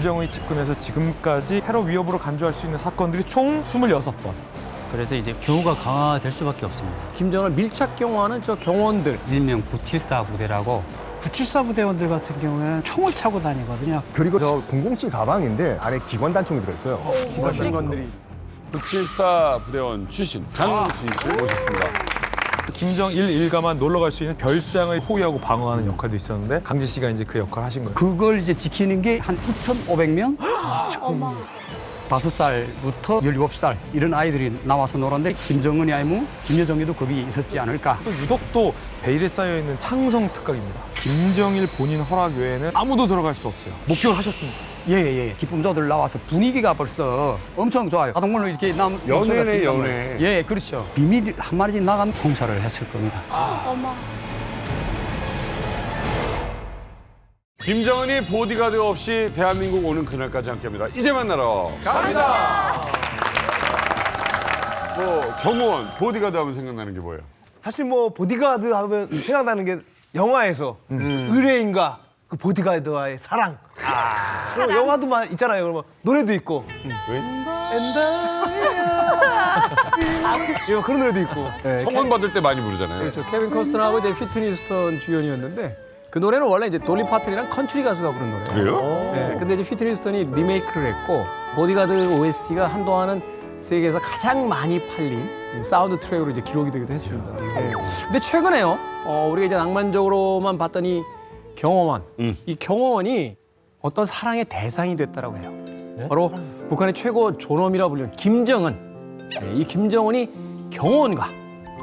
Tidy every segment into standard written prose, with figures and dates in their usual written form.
김정은이 집권해서 지금까지 테러 위협으로 간주할 수 있는 사건들이 총 26번. 그래서 이제 경호가 강화될 수밖에 없습니다. 김정은을 밀착 경호하는 저 경호원들. 일명 974 부대라고 974 부대원들 같은 경우에는 총을 차고 다니거든요. 그리고 저 007 가방인데 안에 기관 단총이 들어있어요. 기관들이. 974 부대원 출신 강진 씨 모셨습니다. 김정일 일가만 놀러 갈 수 있는 별장을 호위하고 방어하는 역할도 있었는데 강진 씨가 이제 그 역할을 하신 거예요. 그걸 이제 지키는 게 한 2,500명? 5살부터 17살 이런 아이들이 나와서 놀았는데 김정은이 아니면 김여정이도 거기 있었지 않을까. 또 유독 또 베일에 쌓여있는 창성 특각입니다. 김정일 본인 허락 외에는 아무도 들어갈 수 없어요. 목격을 하셨습니다. 예. 기쁨자들 나와서 분위기가 벌써 엄청 좋아요. 가동물로 이렇게 연애네, 연애. 예, 그렇죠. 비밀 한 마리 나가면 총살을 했을 겁니다. 김정은이 보디가드 없이 대한민국 오는 그날까지 함께합니다. 이제 만나러 갑니다. 경호원, 보디가드 하면 생각나는 게 뭐예요? 사실 뭐 보디가드 하면 생각나는 게 영화에서 의뢰인과 그 보디가드와의 사랑. 그리고 영화도 있잖아요. 그러면 노래도 있고. 그런 노래도 있고. 청혼 받을 때 많이 부르잖아요. 그렇죠. 케빈 커스터하고 이제 휘트니 휴스턴 주연이었는데 그 노래는 원래 이제 돌리 파튼이랑 컨트리 가수가 부른 노래예요. 그래요? 네, 근데 이제 휘트니 휴스턴이 리메이크를 했고 보디가드 OST가 한동안은 세계에서 가장 많이 팔린 사운드 트랙으로 이제 기록이 되기도 했습니다. 네. 근데 최근에요, 우리가 이제 낭만적으로만 봤던 이 경호원, 이 경호원이 어떤 사랑의 대상이 됐다라고 해요. 바로 북한의 최고 존엄이라고 불리는 김정은. 네, 이 김정은이 경호원과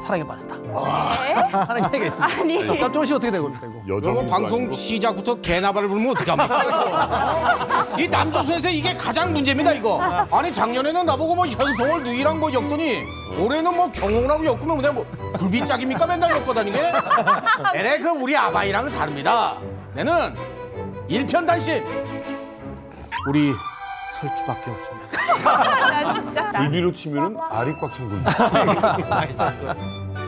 사랑에 빠졌다. 하는 얘기가 있습니다. 깜짝 씨 어떻게 되고? 이거 방송 시작부터 개나발을 부르면 어떡합니까? 이 남조 선생 이게 가장 문제입니다 이거. 아니 작년에는 나보고 뭐 현송월 누이랑 뭐 엮더니 올해는 뭐 경호라고 엮으면 그냥 뭐 굴비짝입니까 맨날 엮고 다니게? 에레 그 우리 아바이랑은 다릅니다. 내는 일편단심 우리 설주밖에 없습니다. 굴비로 치면은 알이 꽉 찬 굴비.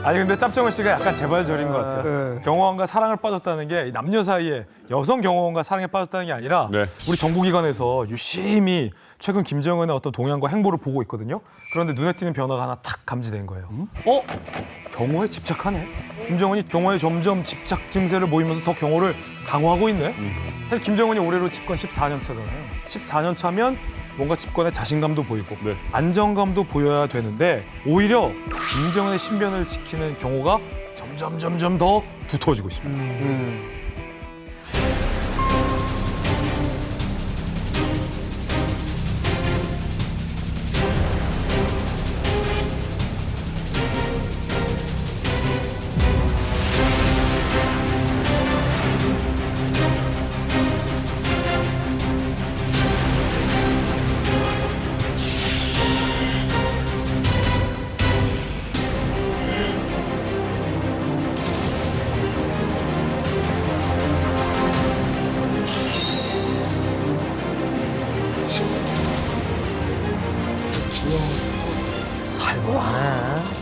아니 근데 짭정은 씨가 약간 재발절인 것 같아요. 경호원과 사랑을 빠졌다는 게 남녀 사이에 여성 경호원과 사랑에 빠졌다는 게 아니라 네. 우리 정보기관에서 유심히 최근 김정은의 어떤 동향과 행보를 보고 있거든요. 그런데 눈에 띄는 변화가 하나 탁 감지된 거예요. 경호에 집착하네. 김정은이 경호에 점점 집착 증세를 보이면서 더 경호를 강화하고 있네. 사실 김정은이 올해로 집권 14년 차잖아요. 14년 차면 뭔가 집권에 자신감도 보이고 네. 안정감도 보여야 되는데 오히려 김정은의 신변을 지키는 경호가 점점 더 두터워지고 있습니다.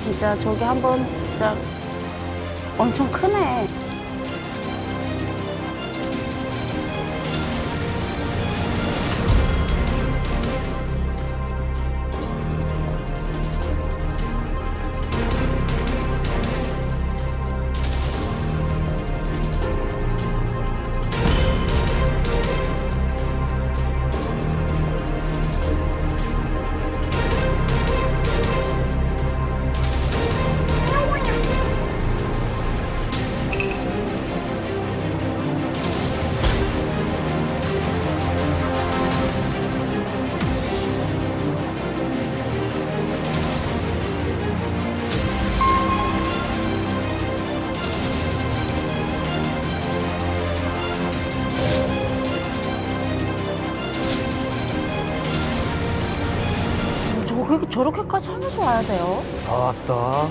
진짜 저기 한번 진짜 엄청 크네. 저렇게까지 하면서 와야 돼요? 아따.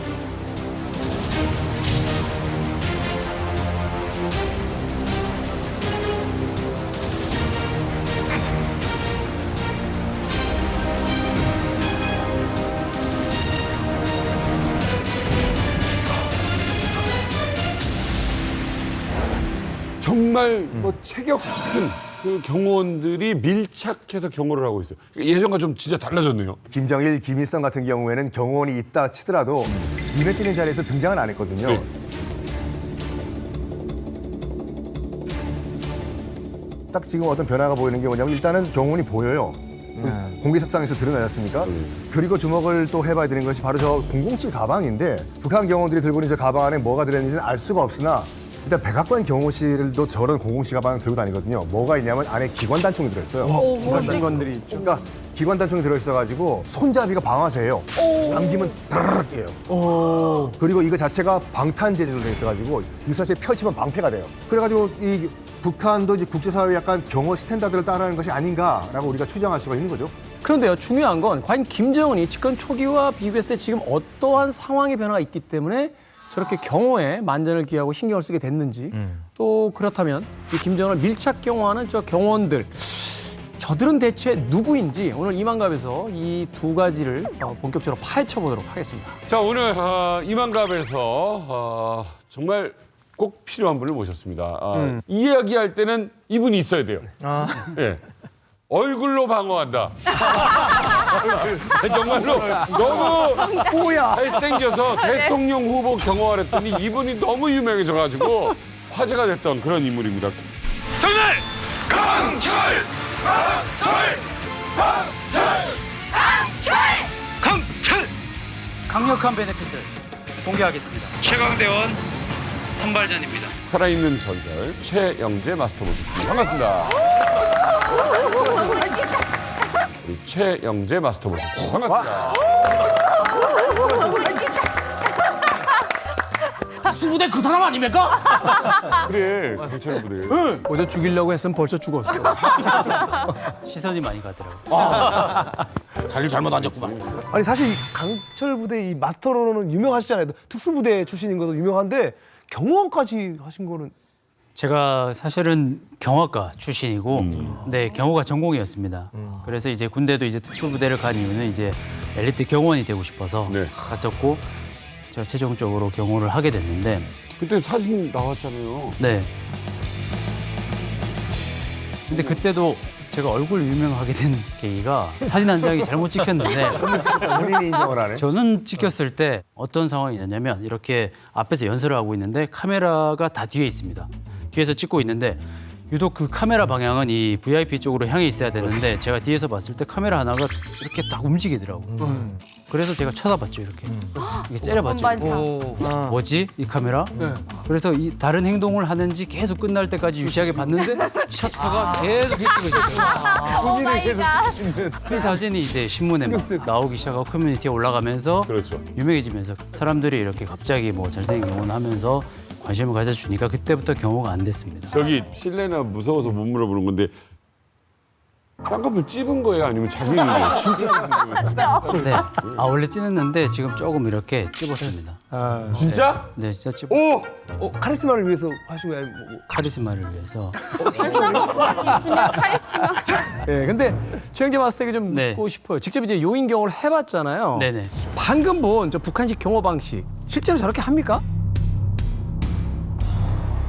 정말 뭐 체격 큰 그 경호원들이 밀착해서 경호를 하고 있어요. 예전과 좀 진짜 달라졌네요. 김정일, 김일성 같은 경우에는 경호원이 있다 치더라도 눈에 띄는 자리에서 등장은 안 했거든요. 네. 딱 지금 어떤 변화가 보이는 게 뭐냐면 일단은 경호원이 보여요. 공개석상에서 드러나셨습니까? 그리고 주목을 또 해봐야 되는 것이 바로 저 007 가방인데 북한 경호원들이 들고 있는 저 가방 안에 뭐가 들어있는지는 알 수가 없으나 일단 백악관 경호실도 저런 007 가방을 들고 다니거든요. 뭐가 있냐면 안에 기관 단총이 들어있어요. 기관들이 있죠. 그러니까 기관 단총이 들어있어가지고 손잡이가 방아쇠예요. 당기면 드르륵 깨요. 그리고 이거 자체가 방탄 재질로 돼 있어가지고 유사시에 펼치면 방패가 돼요. 그래가지고 이 북한도 이제 국제사회의 약간 경호 스탠다드를 따르는 것이 아닌가라고 우리가 추정할 수가 있는 거죠. 그런데요, 중요한 건 과연 김정은이 집권 초기와 비교했을 때 지금 어떠한 상황의 변화가 있기 때문에 저렇게 경호에 만전을 기하고 신경을 쓰게 됐는지 또 그렇다면 이 김정은을 밀착 경호하는 저 경호원들 저들은 대체 누구인지 오늘 이만갑에서 이 두 가지를 본격적으로 파헤쳐 보도록 하겠습니다. 자, 오늘 이만갑에서 정말 꼭 필요한 분을 모셨습니다. 이야기할 때는 이분이 있어야 돼요. 예. 얼굴로 방어한다. 정말로 너무 잘생겨서 대통령 후보 경호하랬더니 이분이 너무 유명해져가지고 화제가 됐던 그런 인물입니다. 정말 강철! 강력한 베네핏을 공개하겠습니다. 최강대원 선발전입니다. 살아있는 전설 최영재 마스터 모셨습니다. 반갑습니다. 우리 최영재 마스터 모셨습니다. 반갑습니다. 특수부대 그 사람 아닙니까? 그래, 경찰 부대. 어제 죽이려고 했으면 벌써 죽었어. 시선이 많이 가더라고요. 자리를 잘못 앉았구만. 아니 사실 이 강철 부대 이 마스터로는 유명하시잖아요. 특수부대 출신인 것도 유명한데 경호원까지 하신 거는 제가 사실은 경호과 출신이고, 네, 경호가 전공이었습니다. 그래서 이제 군대도 이제 특수부대를 간 이유는 이제 엘리트 경호원이 되고 싶어서 네. 갔었고, 제가 최종적으로 경호를 하게 됐는데, 그때 사진 나왔잖아요. 네. 근데 그때도 제가 얼굴 유명하게 된 계기가 사진 한 장이 잘못 찍혔는데 본인이 인정을 하네. 저는 찍혔을 때 어떤 상황이었냐면 이렇게 앞에서 연설을 하고 있는데 카메라가 다 뒤에 있습니다. 뒤에서 찍고 있는데 유독 그 카메라 방향은 이 VIP 쪽으로 향해 있어야 되는데 제가 뒤에서 봤을 때 카메라 하나가 이렇게 딱 움직이더라고요. 그래서 제가 쳐다봤죠, 이렇게. 이게 째려봤죠. 뭐지? 이 카메라? 그래서 이 다른 행동을 하는지 계속 끝날 때까지 유시하게 봤는데 셔터가 계속 찍히고 있었어요. 그 사진이 이제 신문에 막 나오기 시작하고 커뮤니티에 올라가면서 그렇죠. 유명해지면서 사람들이 이렇게 갑자기 뭐 잘생긴 경호원 하면서 관심을 가져주니까 그때부터 경호가 안 됐습니다. 저기 실례나 무서워서 못 물어보는 건데 쌍꺼풀 찝은 거예요? 아니면 자기 눈이에요? 진짜? 네. 아, 원래 찌는데 지금 조금 이렇게 찝었습니다. 진짜? 네, 진짜 찝. 오! 카리스마를 위해서 하신 거예요? 뭐. 카리스마를 위해서. 있으면 카리스마. 네, 근데 최영재 마스터에게 좀 네. 묻고 싶어요. 직접 이제 요인 경호를 해봤잖아요. 네네. 방금 본 저 북한식 경호 방식 실제로 저렇게 합니까?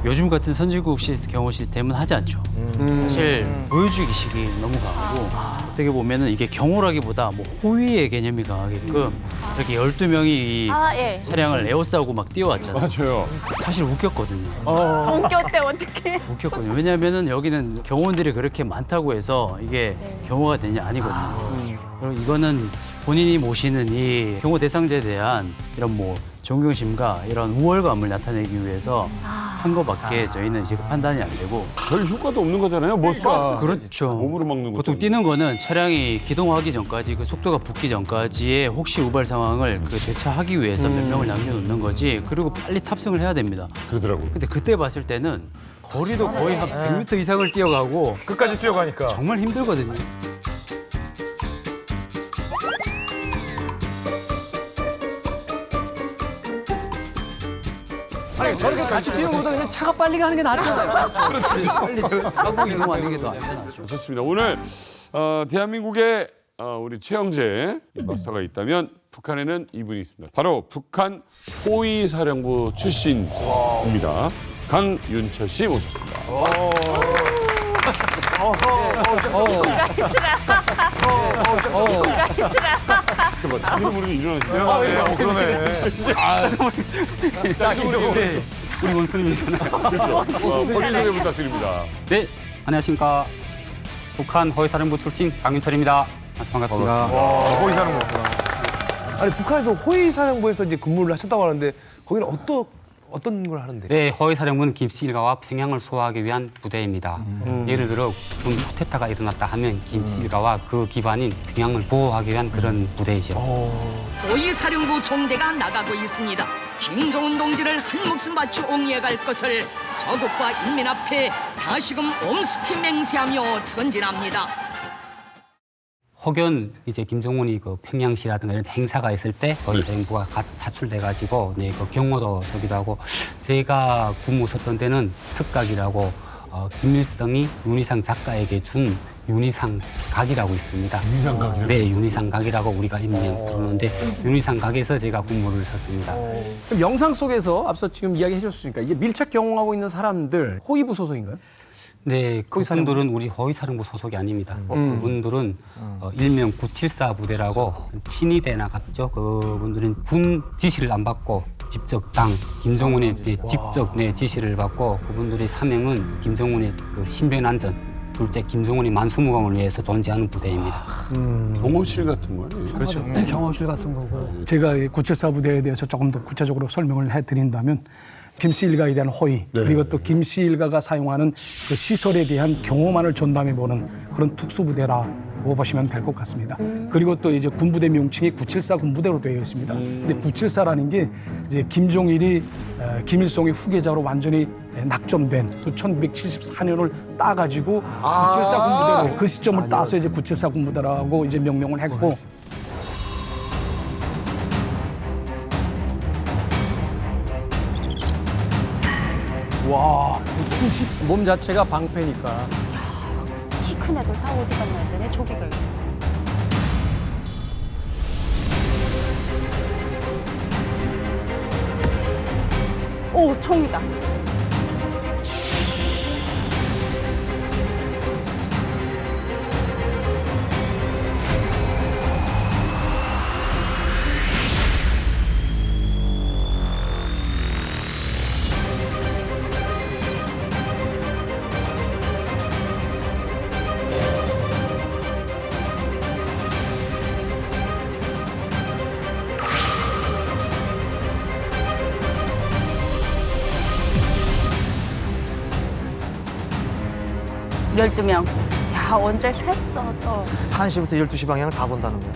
요즘 같은 선진국 경호 시스템은 하지 않죠. 사실 보여주기식이 너무 강하고 어떻게 보면은 이게 경호라기보다 뭐 호위의 개념이 강하게끔 이렇게 12명이 이 예. 차량을 에워싸고 막 뛰어왔잖아요. 맞아요. 사실 웃겼거든요. 옮겼대 어떻게? 웃겼거든요. 왜냐하면은 여기는 경호원들이 그렇게 많다고 해서 이게 경호가 되냐 아니거든요. 그리고 이거는 본인이 모시는 이 경호 대상자에 대한 이런 뭐 존경심과 이런 우월감을 나타내기 위해서 한 거밖에 저희는 지금 판단이 안 되고. 별 효과도 없는 거잖아요. 뭐 쏴. 그렇죠. 몸으로 막는 거. 보통 뛰는 거는 차량이 기동하기 전까지 그 속도가 붙기 전까지의 혹시 우발 상황을 그 대처하기 위해서 몇 명을 남겨놓는 거지. 그리고 빨리 탑승을 해야 됩니다. 그러더라고요. 근데 그때 봤을 때는 거리도 거의 한 100m 이상을 뛰어가고 끝까지 뛰어가니까. 정말 힘들거든요. 아니 저렇게 같이 뛰는 것보다 그냥 차가 빨리 가는 게 낫잖아요. 그렇지. 빨리 사고 이동하는 게 더 안전하죠. 좋습니다. 오늘 대한민국에 우리 최영재 마스터가 있다면 북한에는 이분이 있습니다. 바로 북한 호위사령부 출신입니다. 강윤철 씨 모셨습니다. 자기는 모르게 일어나시네요. 네, 그러네. 자, 김정은. 우리 원수님이잖아요. 그렇죠. 본인 소개 부탁드립니다. 네, 안녕하십니까. 북한 허위사령부 출신 강윤철입니다. 반갑습니다. 거기 사는 거구나. 아니 북한에서 호위사령부에서 이제 근무를 하셨다고 하는데 거기는 어떤 걸 하는데? 네, 허위사령부는 김씨 일가와 평양을 소화하기 위한 부대입니다. 예를 들어 군 쿠데타가 일어났다 하면 김씨 일가와 그 기반인 평양을 보호하기 위한 그런 부대이죠. 호위사령부 총대가 나가고 있습니다. 김정은 동지를 한 목숨 바쳐 옹이해갈 것을 저국과 인민 앞에 다시금 엄숙히 맹세하며 전진합니다. 혹연 이제 김정은이 그 평양시라든가 이런 행사가 있을 때 허위사령부가 차출돼가지고 네, 그 경호도 서기도 하고 제가 근무 섰던 데는 특각이라고 김일성이 윤희상 작가에게 준 윤희상 각이라고 있습니다. 윤희상 각이요? 네, 윤희상 각이라고 우리가 일명 부르는데 윤희상 각에서 제가 근무를 섰습니다. 그럼 영상 속에서 앞서 지금 이야기해 줬으니까 이게 밀착 경호하고 있는 사람들 호위부 소속인가요? 네, 그분들은 우리 허위사령부 소속이 아닙니다. 그분들은 일명 974 부대라고 친위대 나갔죠. 그분들은 군 지시를 안 받고 직접 김정은의 직접 지시를 받고 그분들의 사명은 김정은의 그 신변 안전, 둘째 김정은의 만수무강을 위해서 존재하는 부대입니다. 동호실 같은 거네. 그렇죠. 경호실 같은 거고. 제가 974 부대에 대해서 조금 더 구체적으로 설명을 해드린다면 김씨 일가에 대한 호의 그리고 또 김씨 일가가 사용하는 그 시설에 대한 경호만을 전담해보는 그런 특수부대라고 보시면 될 것 같습니다. 그리고 또 이제 군부대 명칭이 974 군부대로 되어 있습니다. 근데 974라는 게 이제 김종일이 김일성의 후계자로 완전히 낙점된 그 1974년을 따가지고 974 군부대로 그 시점을 따서 이제 974 군부대라고 이제 명명을 했고. 와, 몸 자체가 방패니까. 키 큰 애들 다 어디 갔나 되네 조기가. 오, 총이다. 열두 명. 야, 언제 셌어 또. 1시부터 12시 방향을 다 본다는 거야.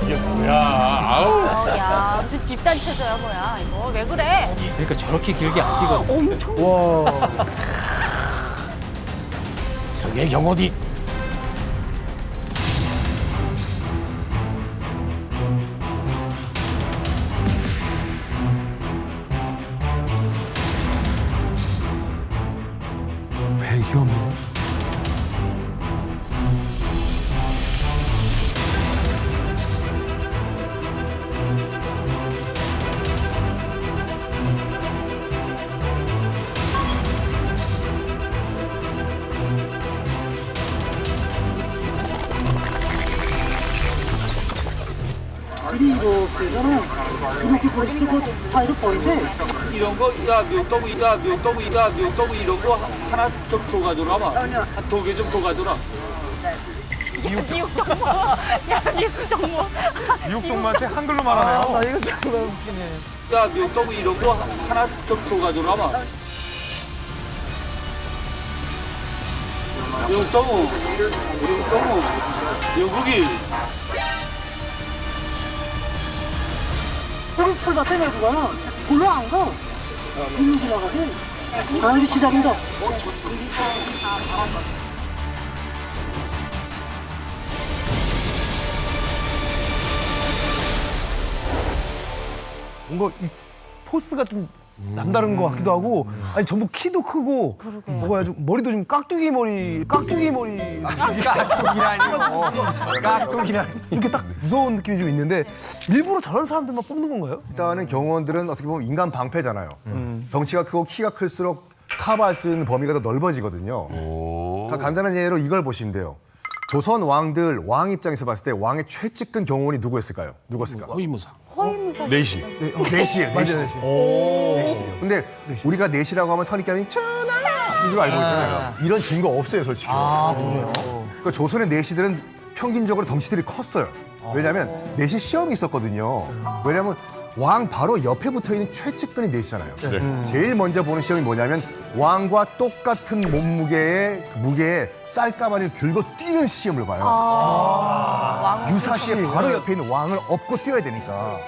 이게 뭐야? 아우. 야, 무슨 집단 체조야 뭐야 이거 왜 그래? 그러니까 저렇게 길게 안 뛰거든요. 엄청. 저게 경호디. 이런 거, 묘떡 이런 거 하나 좀 더 가져라. 한 2개 좀 더 가져라. 미국동무. 야, 미국동무. 미국동무한테 한글로 말하네요. 나 이거 정말 웃기네. 야, 묘떡 이런 거 하나 좀 더 가져라. 묘떡, 영국이. 우리 풀밭에 내주고는 불러 안 가. 이리 지나가지. 아, 이제 시작인가? 뭔가 이 포스가 좀 남다른 것 같기도 하고 아니 전부 키도 크고 뭐가 좀 머리도 좀 깍두기 머리 깍두기라니 이렇게 딱 무서운 느낌이 좀 있는데 일부러 저런 사람들만 뽑는 건가요? 일단은 경호원들은 어떻게 보면 인간 방패잖아요. 덩치가 크고 키가 클수록 커버할 수 있는 범위가 더 넓어지거든요. 그러니까 간단한 예로 이걸 보시면 돼요. 조선 왕들 왕 입장에서 봤을 때 왕의 최측근 경호원이 누구였을까요? 누구였을까? 허위무사. 허위무사. 내시. 내시예요. 맞아요. 내시요. 근데 우리가 내시라고 하면 선입견이 전하 이걸 알고 있잖아요. 이런 증거 없어요, 솔직히. 그래요? 그러니까 조선의 내시들은 평균적으로 덩치들이 컸어요. 왜냐하면 내시 시험이 있었거든요. 왜냐하면 왕 바로 옆에 붙어있는 최측근이 내시잖아요. 제일 먼저 보는 시험이 뭐냐면 왕과 똑같은 몸무게의 그 무게에 쌀가마니를 들고 뛰는 시험을 봐요. 유사시에 바로 옆에 있는 왕을 업고 뛰어야 되니까.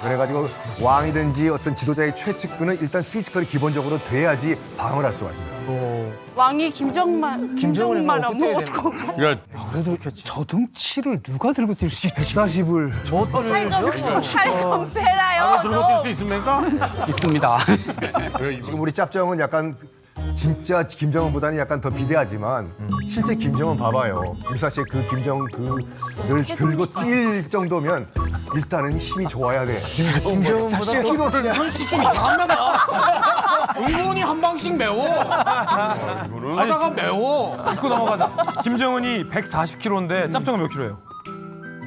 그래가지고 왕이든지 어떤 지도자의 최측근은 일단 피지컬이 기본적으로 돼야지 방어를 할 수가 있어요. 왕이 김정은만 아무것도 그러니까 그래도 저 등치를 누가 들고 뛸 수 있지? 140을 살좀 빼라요. 들고 뛸 수 있습니까? 있습니다. 지금 우리 짭정은 약간 진짜 김정은보다는 약간 더 비대하지만 실제 김정은 봐봐요. 유사시에 그 김정은을 들고 뛸 정도면 일단은 힘이 좋아야 돼. 김정은보다 키로를 현씨 좀 이상합니다. 은근히 한 방씩 매워. 하다가 매워. 짚고 넘어가자. 김정은이 140kg인데 짭정은 몇 킬로예요?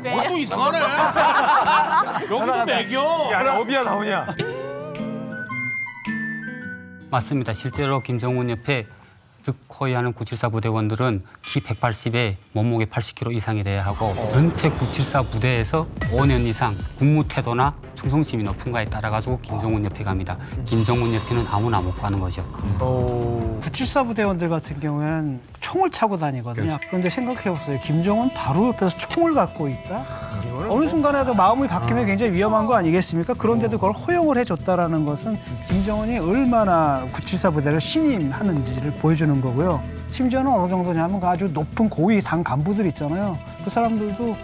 그것도 이상하네. 여기도 매겨. 야, 업이야 나오냐? 맞습니다. 실제로 김정은 옆에 득호위하는 974 부대원들은 키 180에 몸무게 80kg 이상이 돼야 하고 전체 974 부대에서 5년 이상 군무 태도나 충성심이 높은가에 따라 가지고 김정은 옆에 갑니다. 김정은 옆에는 아무나 못 가는 거죠. 974 부대원들 같은 경우에는 총을 차고 다니거든요. 그런데 생각해보세요. 김정은 바로 옆에서 총을 갖고 있다? 어느 순간에도 마음이 바뀌면 굉장히 위험한 거 아니겠습니까? 그런데도 그걸 허용을 해줬다라는 것은 김정은이 얼마나 974 부대를 신임하는지를 보여주는 거고요. 심지어는 어느 정도냐면 그 아주 높은 고위 당 간부들 있잖아요. 그 사람들도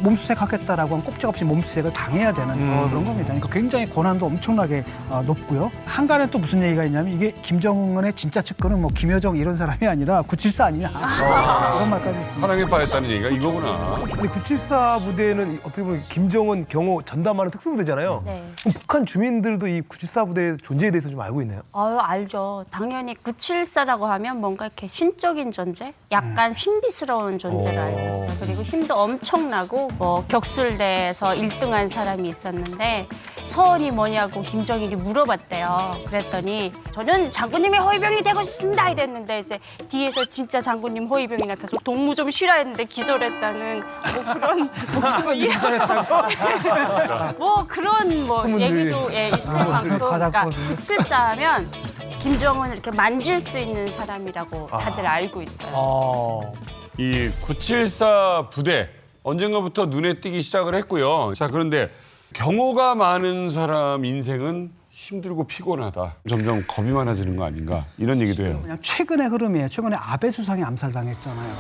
몸수색 하겠다라고 하면 꼼짝없이 몸수색을 당해야 되는 그런 겁니다. 그러니까 굉장히 권한도 엄청나게 높고요. 한간에 또 무슨 얘기가 있냐면 이게 김정은의 진짜 측근은 뭐 김여정 이런 사람이 아니라 974 아니냐 그런 말까지 있습니다. 사랑에 빠졌다는 얘기가 이거구나. 근데 974 부대는 어떻게 보면 김정은 경호 전담하는 특수부대잖아요. 네. 그럼 북한 주민들도 이 974 부대의 존재에 대해서 좀 알고 있나요? 알죠. 당연히 974라고 하면 뭔가 이렇게 신적인 존재? 약간 신비스러운 존재를 알고 있어요. 그리고 힘도 엄청나고 뭐 격술대에서 1등한 사람이 있었는데 소원이 뭐냐고 김정일이 물어봤대요. 그랬더니 저는 장군님의 호위병이 되고 싶습니다 이랬는데 이제 뒤에서 진짜 장군님 호위병이 나타나서 동무 좀 쉬라 했는데 기절했다는 뭐 그런 뭐 그런 뭐 얘기도 있을 만큼 그러니까 974 하면 김정은을 이렇게 만질 수 있는 사람이라고 다들 알고 있어요. 이 974 부대 언젠가부터 눈에 띄기 시작을 했고요. 자, 그런데 경호가 많은 사람 인생은 힘들고 피곤하다. 점점 겁이 많아지는 거 아닌가 이런 얘기도 해요. 그냥 최근의 흐름이에요. 최근에 아베 수상이 암살당했잖아요.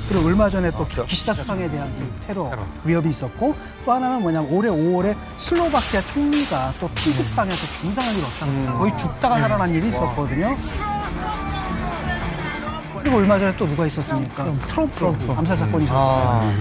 그리고 얼마 전에 또 기시다 수상에 대한 그 테러 위협이 있었고 또 하나는 뭐냐면 올해 5월에 슬로바키아 총리가 또 피습당해서 중상을 입었다. 거의 죽다가 살아난 일이 있었거든요. 그리고 얼마 전에 또 누가 있었습니까? 트럼프 암살 사건이 있었잖아요.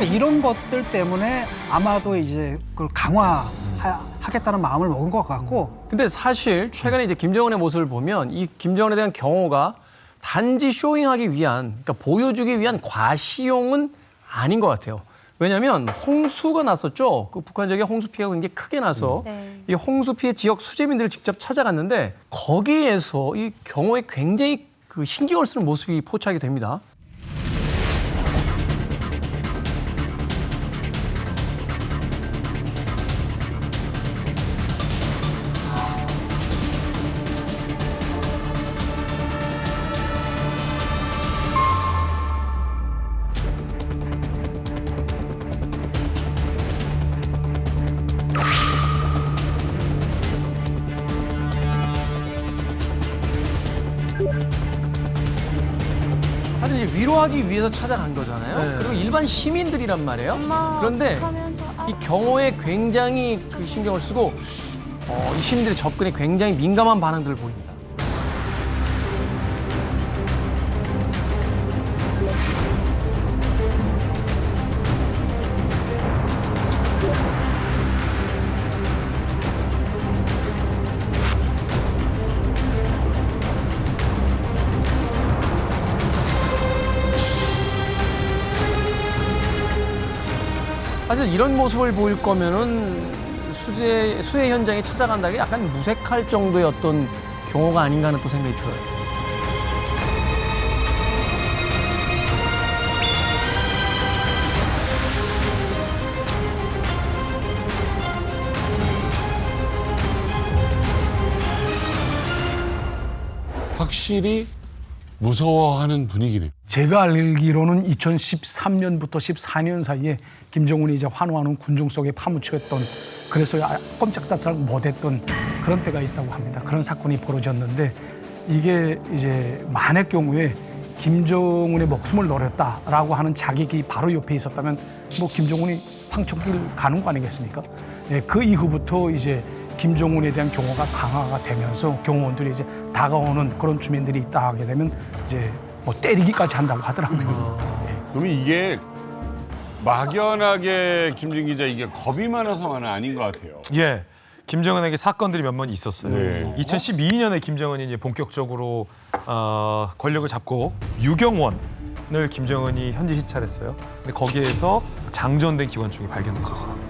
이런 것들 때문에 아마도 이제 그걸 강화하겠다는 마음을 먹은 것 같고. 근데 사실 최근에 이제 김정은의 모습을 보면 이 김정은에 대한 경호가 단지 쇼잉하기 위한, 그러니까 보여주기 위한 과시용은 아닌 것 같아요. 왜냐하면 홍수가 났었죠. 그 북한 지역에 홍수 피해가 굉장히 크게 나서 이 홍수 피해 지역 수재민들을 직접 찾아갔는데 거기에서 이 경호에 굉장히 그 신경을 쓰는 모습이 포착이 됩니다. 위로하기 위해서 찾아간 거잖아요. 그리고 일반 시민들이란 말이에요. 그런데 이 경호에 굉장히 그 신경을 쓰고 이 시민들의 접근에 굉장히 민감한 반응들을 보입니다. 사실 이런 모습을 보일 거면은 수해 현장에 찾아간다는 게 약간 무색할 정도의 어떤 경호가 아닌가 하는 또 생각이 들어요. 확실히 무서워하는 분위기네요. 제가 알기로는 2013년부터 14년 사이에 김정은이 이제 환호하는 군중 속에 파묻혔던 그래서 꼼짝달싹 못했던 그런 때가 있다고 합니다. 그런 사건이 벌어졌는데 이게 이제 만약 경우에 김정은의 목숨을 노렸다라고 하는 자객이 바로 옆에 있었다면 뭐 김정은이 황천길 가는 거 아니겠습니까? 예, 그 이후부터 이제 김정은에 대한 경호가 강화가 되면서 경호원들이 이제 다가오는 그런 주민들이 있다 하게 되면 이제 뭐 때리기까지 한다고 하더라고요. 그러면 이게 막연하게 김준 기자 이게 겁이 많아서만은 아닌 것 같아요. 예. 김정은에게 사건들이 몇 번 있었어요. 네. 2012년에 김정은이 이제 본격적으로 권력을 잡고 유경원을 김정은이 현지 시찰했어요. 근데 거기에서 장전된 기관총이 발견됐었어요.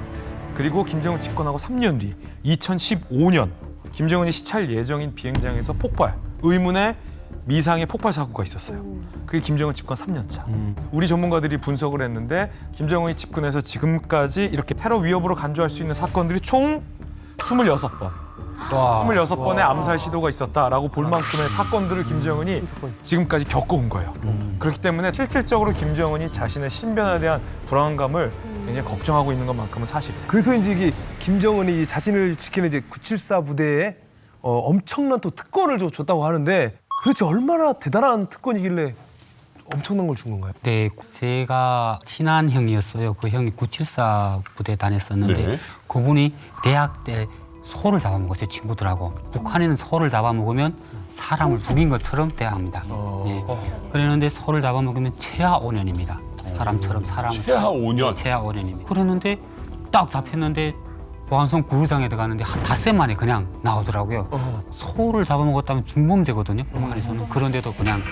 그리고 김정은 집권하고 3년 뒤 2015년 김정은이 시찰 예정인 비행장에서 폭발, 의문의 미상의 폭발 사고가 있었어요. 그게 김정은 집권 3년 차. 우리 전문가들이 분석을 했는데 김정은이 집권해서 지금까지 이렇게 테러 위협으로 간주할 수 있는 사건들이 총 26번. 26번의 암살 시도가 있었다라고 볼 만큼의 사건들을 김정은이 지금까지 겪어온 거예요. 그렇기 때문에 실질적으로 김정은이 자신의 신변에 대한 불안감을 굉장히 걱정하고 있는 것만큼은 사실이에요. 그래서 이제 이게 김정은이 자신을 지키는 이제 974 부대에 엄청난 또 특권을 줬다고 하는데 도대체 얼마나 대단한 특권이길래 엄청난 걸 준 건가요? 네, 제가 친한 형이었어요. 그 형이 974 부대에 다녔었는데 네. 그분이 대학 때 소를 잡아먹었어요, 친구들하고. 북한에는 소를 잡아먹으면 사람을 죽인 것처럼 대합니다. 예. 그랬는데 소를 잡아먹으면 최하 5년입니다. 사람처럼 사람을. 최하 5년? 최하 5년입니다. 그랬는데 딱 잡혔는데 보안성 구루장에 들어가는데 한 닷새 만에 그냥 나오더라고요. 소를 잡아먹었다면 중범죄거든요, 북한에서는. 그런데도 그냥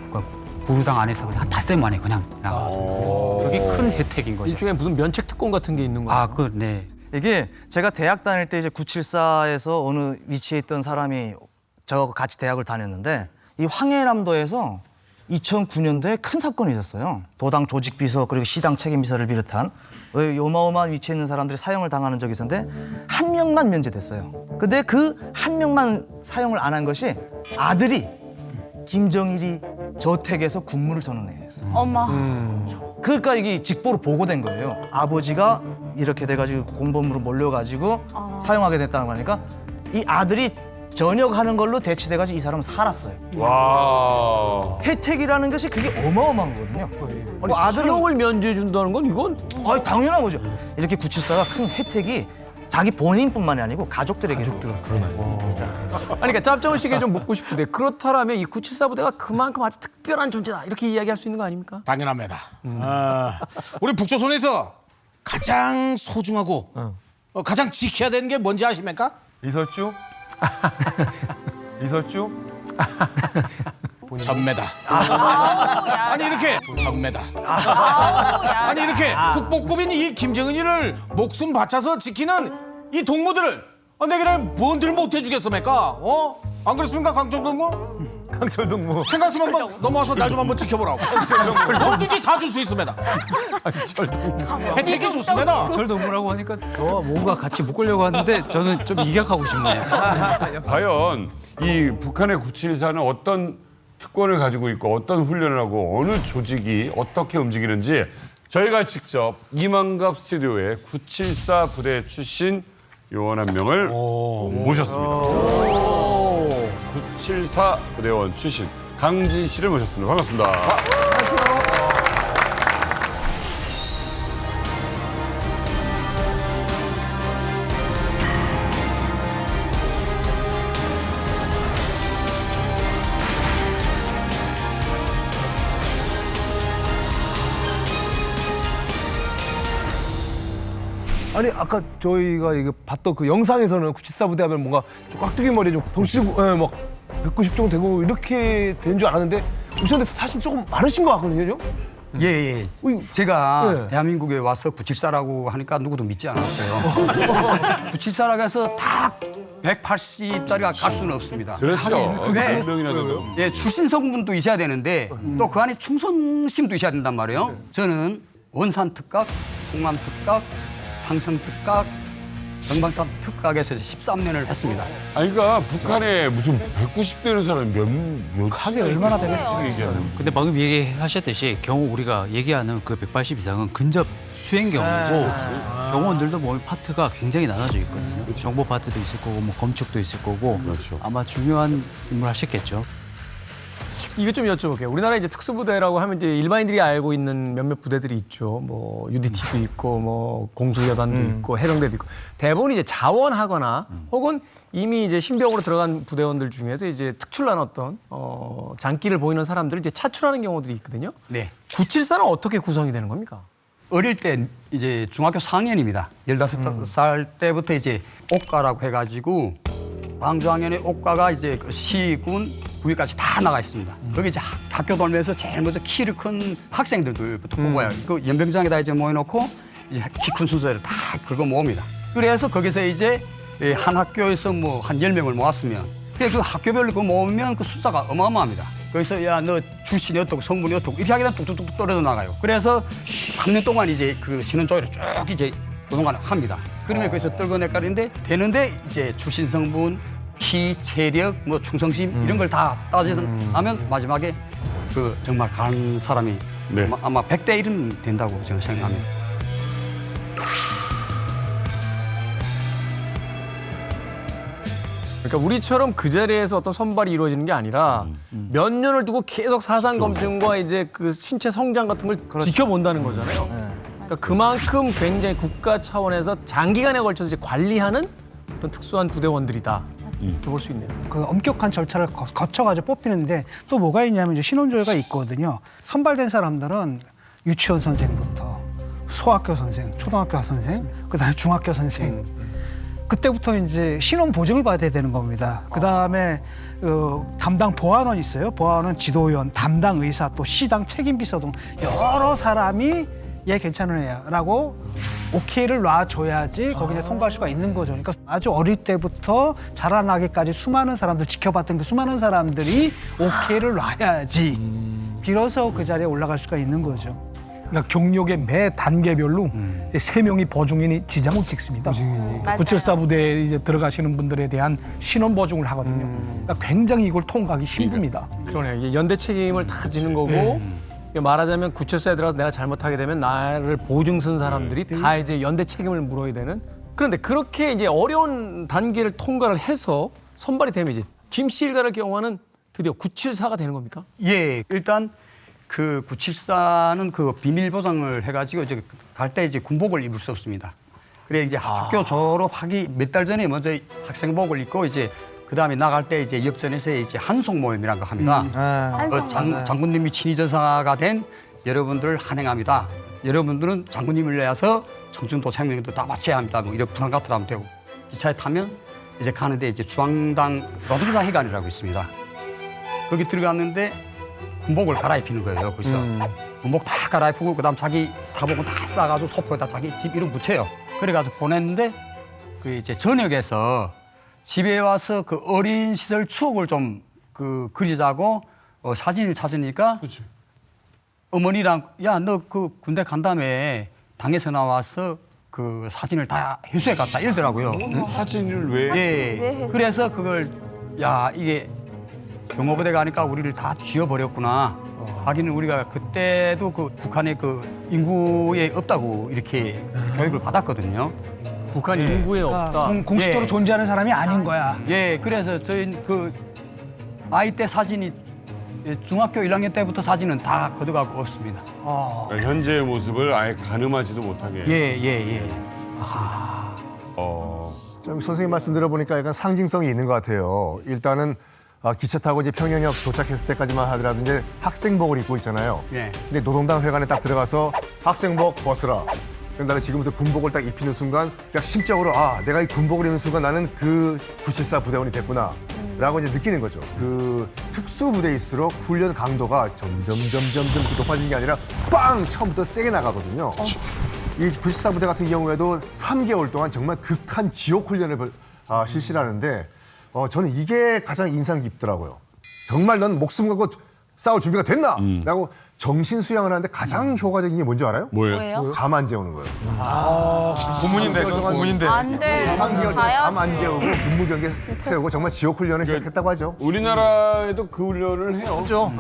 그 구루장 안에서 그냥 한 닷새 만에 그냥 나왔어요. 그게 큰 혜택인 거죠. 일종의 무슨 면책 특권 같은 게 있는 거예요. 네. 이게 제가 대학 다닐 때 이제 974에서 어느 위치에 있던 사람이 저하고 같이 대학을 다녔는데 이 황해남도에서 2009년도에 큰 사건이 있었어요. 도당 조직비서 그리고 시당 책임비서를 비롯한 어마어마한 위치에 있는 사람들이 사형을 당하는 적이 있었는데 한 명만 면제됐어요. 근데 그 한 명만 사형을 안 한 것이 아들이 김정일이 저택에서 군무를 선언했어요. 어머. 그러니까 이게 직보로 보고된 거예요. 아버지가 이렇게 돼가지고 공범으로 몰려가지고 사용하게 됐다는 거니까 이 아들이 전역하는 걸로 대치돼가지고 이 사람은 살았어요. 와. 혜택이라는 것이 그게 어마어마한 거거든요. 아니, 사형을 면제해 준다는 건 이건 당연한 거죠. 이렇게 974가 큰 혜택이 자기 본인뿐만이 아니고 가족들에게도. 아니, 그러니까 짭정은 씨에게 좀 묻고 싶은데 그렇다면 이 974 부대가 그만큼 아주 특별한 존재다 이렇게 이야기할 수 있는 거 아닙니까? 당연합니다. 우리 북조선에서 가장 소중하고 가장 지켜야 되는 게 뭔지 아십니까? 이설주? 이설주? 전매다. 아니 이렇게 전매다. 아니 이렇게 국보급인 이 김정은이를 목숨 바쳐서 지키는 이 동무들을 내게는 뭔들 못 해주겠습니까? 안 그렇습니까, 강철동무? 강철동무. 생각했으면 한번 넘어와서 날 좀 한번 지켜보라고. 뭐든지 다 줄 수 있습니다. 혜택이 좋습니다. 철동무라고 하니까 저와 뭔가 같이 묶으려고 하는데 저는 좀 이격하고 싶네요. 과연 이 북한의 974는 어떤 특권을 가지고 있고 어떤 훈련을 하고 어느 조직이 어떻게 움직이는지 저희가 직접 이만갑 스튜디오에 974 부대 출신 요원 한 명을 모셨습니다. 974 부대원 출신 강진 씨를 모셨습니다. 반갑습니다. 아니 아까 저희가 이게 봤던 그 영상에서는 974 부대 하면 뭔가 좀 깍두기 머리 좀 덩치고 막 190 정도 되고 이렇게 된 줄 알았는데 오셨는데 사실 조금 많으신 것 같거든요. 예, 예. 제가 대한민국에 와서 974라고 하니까 누구도 믿지 않았어요. 974라고 해서 딱 180짜리가 갈 수는 없습니다. 그렇죠. 네. 몇 명이나 된다고. 예, 출신 성분도 있어야 되는데 또 그 안에 충성심도 있어야 된단 말이에요. 저는 원산 특각, 홍남 특각, 상성 특각, 정방산 특각에서 13년을 했습니다. 아니 그러니까 북한에 무슨 190 되는 사람이 몇 하게 얼마나 되겠어요? 근데 방금 얘기하셨듯이 경호 우리가 얘기하는 그 180 이상은 근접 수행 경호고 경호원들도 몸의 파트가 굉장히 나눠져 있거든요. 정보 파트도 있을 거고 뭐 검축도 있을 거고 아마 중요한 임무를 하셨겠죠. 이거 좀 여쭤볼게요. 우리나라 이제 특수부대라고 하면 이제 일반인들이 알고 있는 몇몇 부대들이 있죠. 뭐 UDT도 있고 뭐 공수여단도 있고 해병대도 있고 대부분 이제 자원하거나 혹은 이미 이제 신병으로 들어간 부대원들 중에서 이제 특출난 어떤 장기를 보이는 사람들을 이제 차출하는 경우들이 있거든요. 네. 974는 어떻게 구성이 되는 겁니까? 어릴 때 이제 중학교 4학년입니다. 15살 때부터 이제 옥가라고 해가지고 방조학년의 옥가가 이제 그 시군 부위까지 다 나가 있습니다. 거기 이제 학교 돌면서 제일 먼저 키를 큰 학생들부터 뽑아요. 그 연병장에다 이제 모여놓고 이제 키 큰 순서를 다 긁어 모읍니다. 그래서 거기서 이제 한 학교에서 뭐 한 10명을 모았으면 그 학교별로 그 모으면 그 숫자가 어마어마합니다. 거기서 야 너 출신이 어떻고 성분이 어떻고 이렇게 하게 되면 뚝뚝뚝 떨어져 나가요. 그래서 3년 동안 이제 그 신원조회를 쭉 이제 그동안 합니다. 그러면 거기서 떨궈내까리는데 되는데 이제 출신 성분, 키, 체력, 뭐 충성심 이런 걸 다 따지면 마지막에 그 정말 간 사람이 아마 100대 1은 된다고 저는 생각합니다. 그러니까 우리처럼 그 자리에서 어떤 선발이 이루어지는 게 아니라 몇 년을 두고 계속 사상 검증과 이제 그 신체 성장 같은 걸 지켜본다는 거잖아요. 그러니까 그만큼 굉장히 국가 차원에서 장기간에 걸쳐서 이제 관리하는 어떤 특수한 부대원들이다. 볼 수 있네요. 그 엄격한 절차를 거쳐가지고 뽑히는데 또 뭐가 있냐면 이제 신원조회가 있거든요. 선발된 사람들은 유치원 선생부터 소학교 선생, 초등학교 선생, 그다음에 중학교 선생. 그때부터 이제 신원 보증을 받아야 되는 겁니다. 그다음에 담당 보안원 있어요. 보안원 지도위원, 담당 의사, 또 시장 책임비서 등 여러 사람이 얘 괜찮은 애야라고 오케이를 놔줘야지 거기에 통과할 수가 있는 거죠. 그러니까 아주 어릴 때부터 자라나기까지 수많은 사람들 지켜봤던 그 수많은 사람들이 오케이를 놔야지 비로소 그 자리에 올라갈 수가 있는 거죠. 그러니까 경력의 매 단계별로 이제 3명이 보증인이 지장을 찍습니다. 974 부대에 이제 들어가시는 분들에 대한 신원 보증을 하거든요. 그러니까 굉장히 이걸 통과하기 힘듭니다. 그러네요. 이게 연대 책임을 다 지는 거고 말하자면 974에 들어가서 내가 잘못하게 되면 나를 보증 쓴 사람들이 다 이제 연대 책임을 물어야 되는. 그런데 그렇게 이제 어려운 단계를 통과를 해서 선발이 되면 이제 김씨 일가를 경우는 드디어 974가 되는 겁니까? 예, 일단 그 974는 그 비밀 보장을 해가지고 이제 갈 때 이제 군복을 입을 수 없습니다. 그래 이제 학교 졸업하기 몇 달 전에 먼저 학생복을 입고 이제 그 다음에 나갈 때 이제 역전에서 이제 한송 모임이라는 거 합니다. 장군님이 친위전사가 된 여러분들을 환영합니다. 여러분들은 장군님을 위해서 청춘도 생명도 다 바쳐야 합니다. 뭐 이런 부산 같은 하면 되고 기차에 타면 이제 가는데 이제 중앙당 노동자 회관이라고 있습니다. 거기 들어갔는데 군복을 갈아입히는 거예요. 거기서 군복 다 갈아입히고 그다음 자기 사복은 다 싸가지고 소포에다 자기 집 이름 붙여요. 그래가지고 보냈는데 그 이제 저녁에서 집에 와서 그 어린 시절 추억을 좀 그 그리자고 사진을 찾으니까 어머니랑 야 너 그 군대 간 다음에 당에서 나와서 그 사진을 다 회수해 갔다 이러더라고요. 사진을 왜? 예. 그래서 그걸 야 이게 경호부대 가니까 우리를 다 쥐어버렸구나. 하기는 우리가 그때도 그 북한의 그 인구에 없다고 이렇게 교육을 받았거든요. 북한 인구에 없다. 공식적으로 존재하는 사람이 아닌 거야. 예, 그래서 저희 그 아이 때 사진이 예, 중학교 1학년 때부터 사진은 다 걷어가고 없습니다. 그러니까 현재의 모습을 아예 가늠하지도 못하게. 예. 맞습니다. 좀 선생님 말씀 들어보니까 약간 상징성이 있는 것 같아요. 일단은 기차 타고 이제 평양역 도착했을 때까지만 하더라도 이제 학생복을 입고 있잖아요. 예. 근데 노동당 회관에 딱 들어가서 학생복 벗으라. 그다음에 지금부터 군복을 딱 입히는 순간 그냥 심적으로 내가 이 군복을 입는 순간 나는 그 974 부대원이 됐구나. 라고 이제 느끼는 거죠. 그 특수 부대일수록 훈련 강도가 점점 높아지는 게 아니라 빵! 처음부터 세게 나가거든요. 이 974 부대 같은 경우에도 3개월 동안 정말 극한 지옥 훈련을 실시를 하는데 저는 이게 가장 인상 깊더라고요. 정말 넌 목숨 걸고 싸울 준비가 됐나? 라고 정신 수양을 하는데 가장 효과적인 게 뭔지 알아요? 뭐예요? 잠 안 재우는 거예요. 고문인데, 저는 고문인데. 안 돼. 3개월 동안 잠 안 재우고 근무 경계 세우고 정말 지옥 훈련을 시작했다고 하죠. 우리나라에도 그 훈련을 해요. 그렇죠.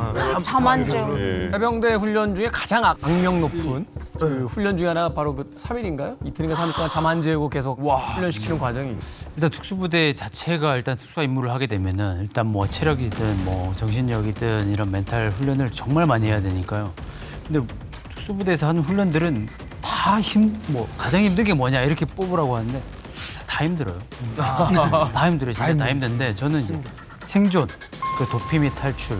잠 안 재우. 예. 해병대 훈련 중에 가장 악명 높은 그 훈련 중에 하나가 바로 그 3일인가요? 이틀인가 3일 동안 잠 안 재우고 계속 훈련시키는 과정이. 일단 특수부대 자체가 일단 특수화 임무를 하게 되면은 일단 뭐 체력이든 뭐 정신력이든 이런 멘탈 훈련을 정말 많이 해야 되니까요. 근데 특수부대에서 하는 훈련들은 다 가장 힘든 게 뭐냐 이렇게 뽑으라고 하는데 다 힘들어요. 다 힘들어요. 진짜 다 힘든데 저는 이제 생존, 그 도피 및 탈출,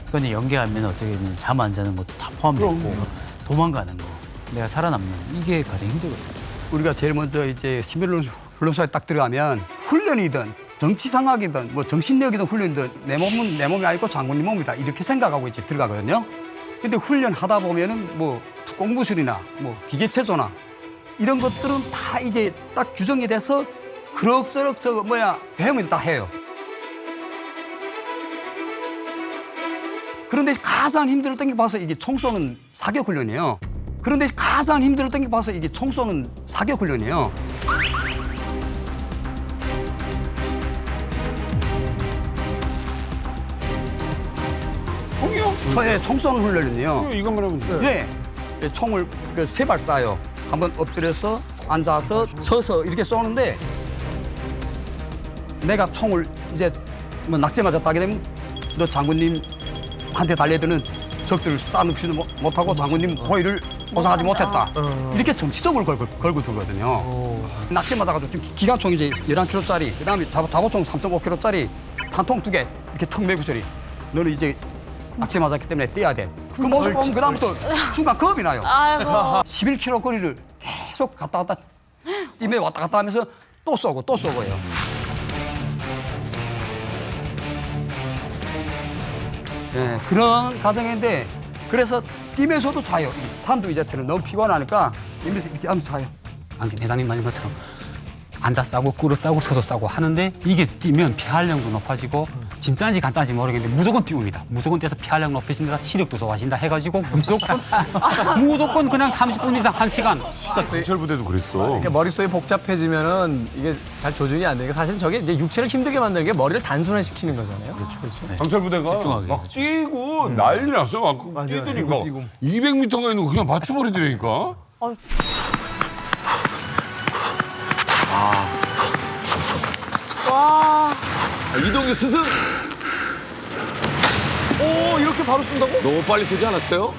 그건 연계하면 어떻게 잠 안 자는 것도 다 포함되고 도망가는 거, 내가 살아남는 이게 가장 힘들거든요. 우리가 제일 먼저 이제 시민훈련소에 딱 들어가면 훈련이든 정치 상학이든 뭐 정신력이든 훈련이든 내 몸은 내 몸이 아니고 장군님 몸이다 이렇게 생각하고 이제 들어가거든요. 근데 훈련하다 보면은 뭐 특공무술이나 뭐 기계체조나 이런 것들은 다 이제 딱 규정이 돼서 그럭저럭 배우면 다 해요. 그런데 가장 힘들었던 게 봐서 이게 총 쏘는 사격 훈련이에요. 그런데 가장 힘들었던 게 봐서 이게 총 쏘는 사격 훈련이에요. 총이요? 총 쏘는 훈련이요. 이것만 하면 돼. 예, 총을 세 발 쏴요. 한번 엎드려서 앉아서 서서 이렇게 쏘는데 내가 총을 이제 뭐 낙제 맞았다 하게 되면 너 장군님한테 달려드는 적들을 싸눕지도 못하고 장군님 호의를 보상하지 못했다. 이렇게 정치적으로 걸고 들거든요. 낙제 맞아가지고 지금 기관총 이제 11kg짜리, 그다음에 자보총 3.5kg짜리 탄통 2개 이렇게 턱 메고 소리. 너는 이제 낙제 맞았기 때문에 떼야 돼. 그 모습 보면 그다음부터 순간 겁이 나요. 아이고. 11km 거리를 계속 갔다 뛰며 왔다 갔다 하면서 또 쏘고요. 네, 그런 과정인데 그래서 뛰면서도 자요. 사람도 이 자체는 너무 피곤하니까 뛰면서 이렇게 하면서 자요. 대장님 말인 것처럼 앉아 싸고 꿇어 싸고 서서 싸고 하는데 이게 뛰면 피활량도 높아지고 진짜인지 가짜인지 모르겠는데 무조건 띄웁니다. 무조건 뛰어서 피활량 높아진다, 시력도 좋아진다 해가지고 무조건 그냥 30분 이상 1시간. 그러니까 경찰부대도 그랬어. 이렇게 머릿속이 복잡해지면은 이게 잘 조준이 안 되니까 사실 저게 이제 육체를 힘들게 만드는 게 머리를 단순화시키는 거잖아요. 그렇죠. 네. 경찰부대가 집중하게. 막 뛰고 난리 났어. 막 뛰더니까 200m가 있는 거 그냥 맞춰버리더라니까. 와. 이동규 스승. 오, 이렇게 바로 쏜다고? 너무 빨리 쓰지 않았어요?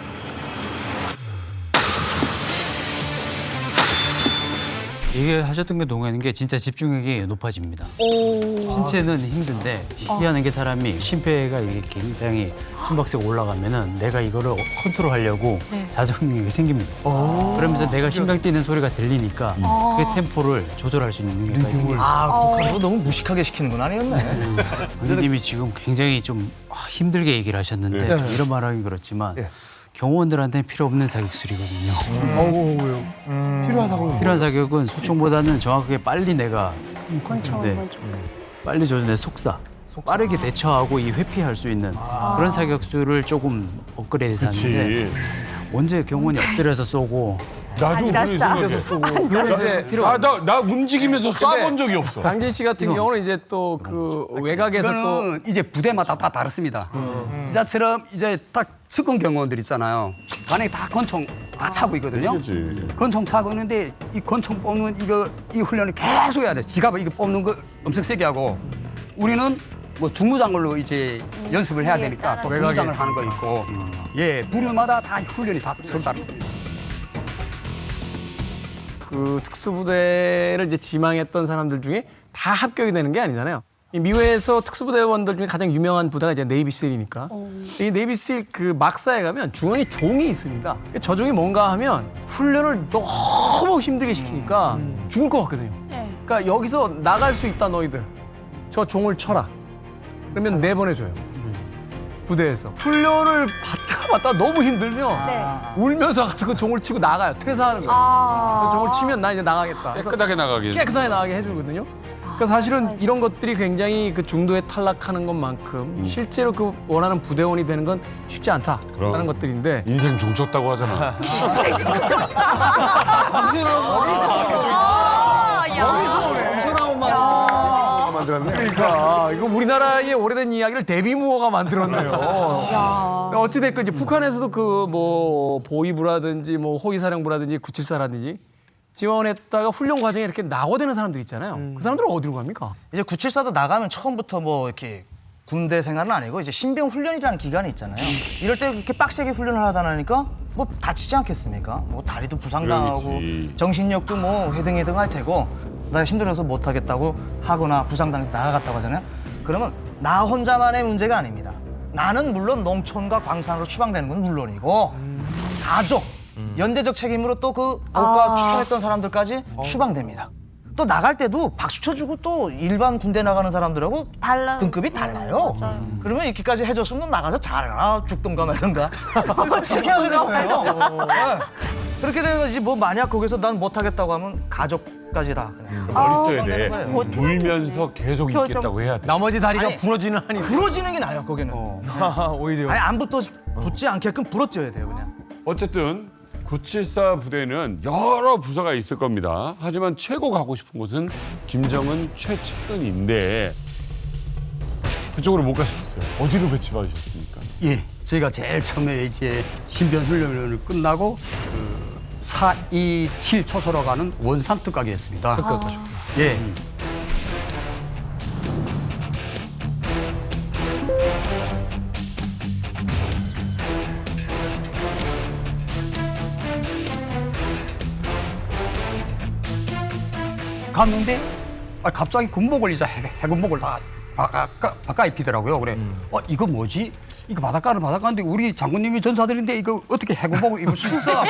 얘기하셨던 게 동의하는 게 진짜 집중력이 높아집니다. 신체는 힘든데 희한한 게 사람이 심폐가 이게 굉장히 심박수가 올라가면은 내가 이거를 컨트롤하려고 자정 능력이 생깁니다. 그러면서 내가 심장 뛰는 소리가 들리니까 그 템포를 조절할 수 있는 능력이 생깁니다. 북한도 너무 무식하게 시키는 건 아니었네. 원장님이 지금 굉장히 좀 힘들게 얘기를 하셨는데 좀 이런 말하기 그렇지만 경호원들한테는 필요 없는 사격술이거든요. 필요한 사격은 소총보다는 정확하게 빨리 내가 권총. 빨리 조준해 속사. 빠르게 대처하고 이 회피할 수 있는 그런 사격술을 조금 업그레이드 하는데 언제 경호원이 엎드려서 쏘고 나도 앉았어. 나 움직이면서 쏴본 적이 없어. 강진 씨 같은 경우는 이제 또 그 외곽에서 또 이거는 이제 부대마다 다 다릅니다. 이자처럼 이제 딱 측근 경호원들 있잖아요. 만약에 다 권총 다 차고 있거든요. 권총 차고 있는데 이 권총 뽑는 이 훈련을 계속 해야 돼. 지갑을 이거 뽑는 거 엄청 세게 하고 우리는 뭐 중무장으로 이제 연습을 해야 되니까 또 중무장을 외곽에 하는 거 있고 예 부류마다 다 훈련이 다 서로 다릅니다. 그 특수부대를 이제 지망했던 사람들 중에 다 합격이 되는 게 아니잖아요. 이 미국에서 특수부대원들 중에 가장 유명한 부대가 이제 네이비실이니까 이 네이비실 그 막사에 가면 중앙에 종이 있습니다. 저 종이 뭔가 하면 훈련을 너무 힘들게 시키니까 죽을 것 같거든요. 그러니까 여기서 나갈 수 있다 너희들. 저 종을 쳐라. 그러면 내보내줘요. 부대에서 훈련을 받다가 너무 힘들면 울면서 가서 그 종을 치고 나가요. 퇴사하는 거예요. 그 종을 치면 나 이제 나가겠다. 깨끗하게 나가게. 깨끗하게 나가게 해주거든요. 그러니까 사실은 이런 것들이 굉장히 그 중도에 탈락하는 것만큼 실제로 그 원하는 부대원이 되는 건 쉽지 않다라는 것들인데 인생 종쳤다고 하잖아. 그러니까 이거 우리나라의 오래된 이야기를 데뷔무어가 만들었네요. 어찌됐건 이제 북한에서도 그 뭐 보위부라든지 뭐 호위사령부라든지 974라든지 지원했다가 훈련 과정에 이렇게 낙오되는 사람들 있잖아요. 그 사람들은 어디로 갑니까? 이제 974도 나가면 처음부터 뭐 이렇게 군대 생활은 아니고 이제 신병 훈련이라는 기간이 있잖아요. 이럴 때 그렇게 빡세게 훈련을 하다 보니까 뭐 다치지 않겠습니까? 뭐 다리도 부상당하고 그러겠지. 정신력도 뭐 해등해등 할 테고 나 힘들어서 못 하겠다고 하거나 부상당해서 나가갔다고 하잖아요. 그러면 나 혼자만의 문제가 아닙니다. 나는 물론 농촌과 광산으로 추방되는 건 물론이고 가족, 연대적 책임으로 또 그 국가 추천했던 사람들까지 추방됩니다. 또 나갈 때도 박수 쳐주고 또 일반 군대 나가는 사람들하고 등급이 달라요. 그러면 이렇게까지 해줬으면 나가서 잘해라 죽든가 말든가 시켜야 되는 거예요. 네. 그렇게 되면 이제 뭐 만약 거기서 난 못하겠다고 하면 가족까지 다 그냥 머리 써야 돼. 거예요. 울면서 계속 있겠다고 해야 돼. 나머지 다리가 아니, 부러지는 한이 부러지는 게 나아요 거기는. 오히려 아니 안 붙지 않게끔 부러져야 돼요 그냥. 어쨌든 974 부대는 여러 부서가 있을 겁니다. 하지만 최고 가고 싶은 곳은 김정은 최측근인데 그쪽으로 못 가셨어요. 어디로 배치받으셨습니까? 예, 저희가 제일 처음에 이제 신변 훈련을 끝나고 그 427 초소로 가는 원산 특각이었습니다. 예. 갔는데 갑자기 군복을 이제 해군복을 다 바깥 입히더라고요. 그래, 이거 뭐지? 이거 바닷가인데 우리 장군님이 전사들인데 이거 어떻게 해군복을 입을 수 있어?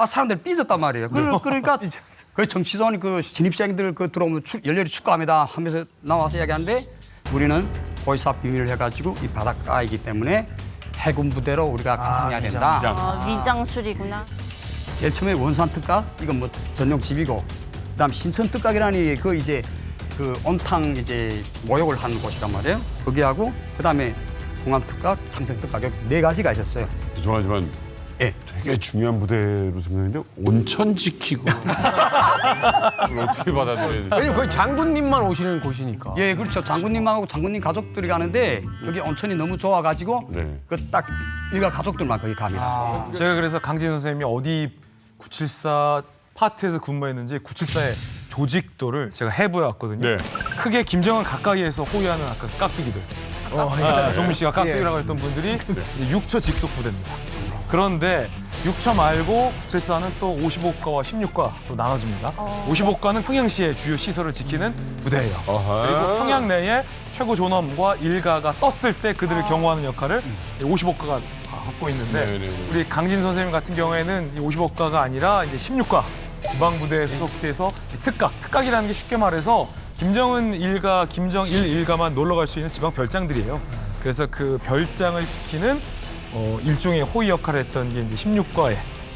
사람들 삐졌단 말이에요. 그러니까 그 정치도원 그 진입생들 그 들어오면 열렬히 축하합니다 하면서 나와서 이야기하는데 우리는 호위사 비밀을 해가지고 이 바닷가이기 때문에 해군 부대로 우리가 가상해야 된다. 위장술이구나. 제일 처음에 원산 특각 이건 뭐 전용 집이고 그다음 신선 특각이라니 그 이제 그 온탕 이제 모욕을 하는 곳이란 말이에요. 거기하고 그다음에 공항 특각, 참생 특각 네 가지가 있었어요. 죄송하지만 예. 되게 중요한 부대로 생각했는데 온천 지키고 그걸 어떻게 받아들여야 돼? 왜냐면 거기 장군님만 오시는 곳이니까. 예, 그렇죠. 장군님하고 장군님 가족들이 가는데 여기 온천이 너무 좋아가지고 그 딱 일가 가족들만 거기 갑니다. 제가 그래서 강진 선생님이 어디 974 파트에서 근무했는지 974의 조직도를 제가 해보았거든요. 크게 김정은 가까이에서 호위하는 아까 깍두기들. 종민 씨가 깍두기라고 했던 분들이 6처 직속 부대입니다. 그런데 6처 말고 974는 또 55과와 16과로 나눠집니다. 55과는 평양시의 주요 시설을 지키는 부대예요. 그리고 평양 내에 최고 존엄과 일가가 떴을 때 그들을 경호하는 역할을 55과가 갖고 있는데 우리 강진 선생님 같은 경우에는 이 55과가 아니라 이제 16과 지방부대에 소속돼서 특각이라는 게 쉽게 말해서 김정은 일가, 김정일 일가만 놀러 갈 수 있는 지방 별장들이에요. 그래서 그 별장을 지키는 일종의 호위 역할을 했던 게 이제 16과에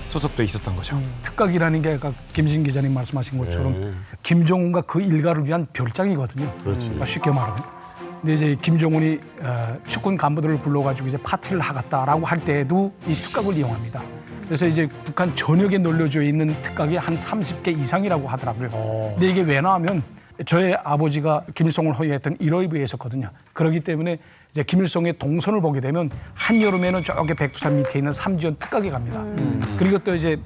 소속돼 있었던 거죠. 특각이라는 게 아까 김진 기자님 말씀하신 것처럼 김정은과 그 일가를 위한 별장이거든요. 그러니까 쉽게 말하면. 근데 이제 김정은이 측군 간부들을 불러가지고 이제 파티를 하겠다라고 할 때에도 이 특각을 이용합니다. 그래서 이제 북한 전역에 놀려져 있는 특각이 한 30개 이상이라고 하더라고요. 근데 이게 왜 나하면 저의 아버지가 김일성을 호위했던 1호위부에 있었거든요. 그렇기 때문에 이제 김일성의 동선을 보게 되면 한여름에는 저기 백두산 밑에 있는 삼지연 특각에 갑니다. 그리고 또 이제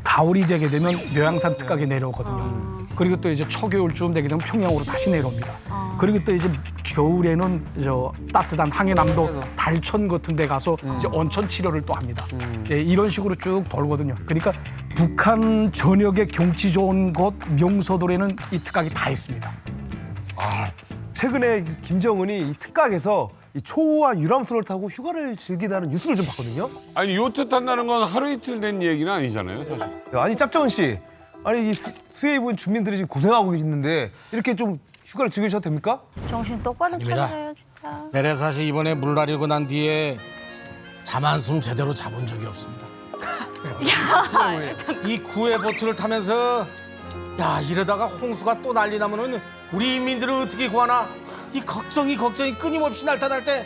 가을이 되게 되면 묘양산 특각에 내려오거든요. 그리고 또 이제 초겨울쯤 되게 되면 평양으로 다시 내려옵니다. 그리고 또 이제 겨울에는 저 따뜻한 항해남도 달천 같은 데 가서 이제 온천 치료를 또 합니다. 예, 이런 식으로 쭉 돌거든요. 그러니까 북한 전역의 경치 좋은 곳 명소들에는 이 특각이 다 있습니다. 최근에 김정은이 이 특각에서 이 초우와 유람선을 타고 휴가를 즐기다는 뉴스를 좀 봤거든요. 아니 요트 탄다는 건 하루 이틀 된 얘기는 아니잖아요, 사실. 아니 짭정은 씨, 아니 이 수해 입은 주민들이 지금 고생하고 계시는데 이렇게 좀 휴가를 즐기셔도 됩니까? 정신 똑바로 아닙니다. 차려요 진짜. 내래 사실 이번에 물 가리고 난 뒤에 잠 한숨 제대로 자본 적이 없습니다. 이 구해 보트를 타면서 야 이러다가 홍수가 또 난리 나면은 우리 인민들을 어떻게 구하나 이 걱정이 끊임없이 날타날 때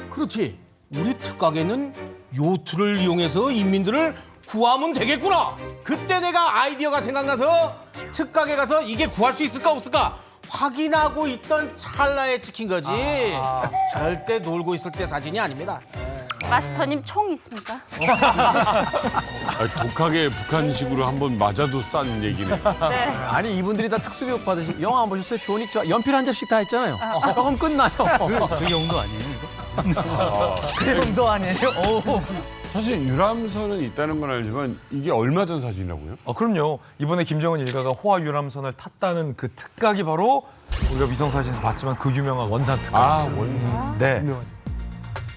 그렇지 우리 특각에는 요트를 이용해서 인민들을 구하면 되겠구나. 그때 내가 아이디어가 생각나서 특각에 가서 이게 구할 수 있을까 없을까 확인하고 있던 찰나에 찍힌 거지. 절대 놀고 있을 때 사진이 아닙니다. 마스터님 총 있습니까? 독하게 북한식으로 한번 맞아도 싼 얘기네. 네. 아니 이분들이 다 특수교육 받으신 영화 안 보셨어요? 조닉 저 연필 한 접씩 다 했잖아요. 조금 끝나요. 그 정도 아니에요 이거? 그 정도 아니에요? 사실 유람선은 있다는 건 알지만 이게 얼마 전 사진이라고요? 그럼요. 이번에 김정은 일가가 호화 유람선을 탔다는 그 특각이 바로 우리가 위성사진에서 봤지만 그 유명한 원산 특각. 원산. 네.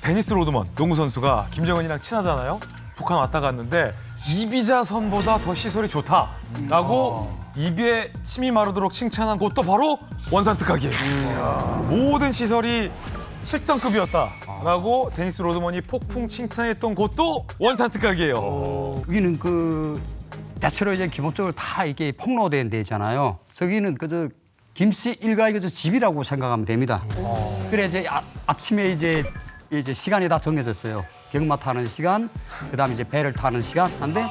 데니스 로드먼 농구 선수가 김정은이랑 친하잖아요. 북한 왔다 갔는데 이비자선보다 더 시설이 좋다라고 입에 침이 마르도록 칭찬한 곳도 바로 원산 특각이에요. 모든 시설이 7성급이었다라고 데니스 로드먼이 폭풍 칭찬했던 곳도 원산 특각이에요. 여기는 그 대체로 이제 기본적으로 다 이게 폭로된 데잖아요. 저기는 그저 김씨 일가의 그 집이라고 생각하면 됩니다. 그래 이제 아침에 이제 시간이 다 정해졌어요. 경마 타는 시간, 그다음에 이제 배를 타는 시간. 한데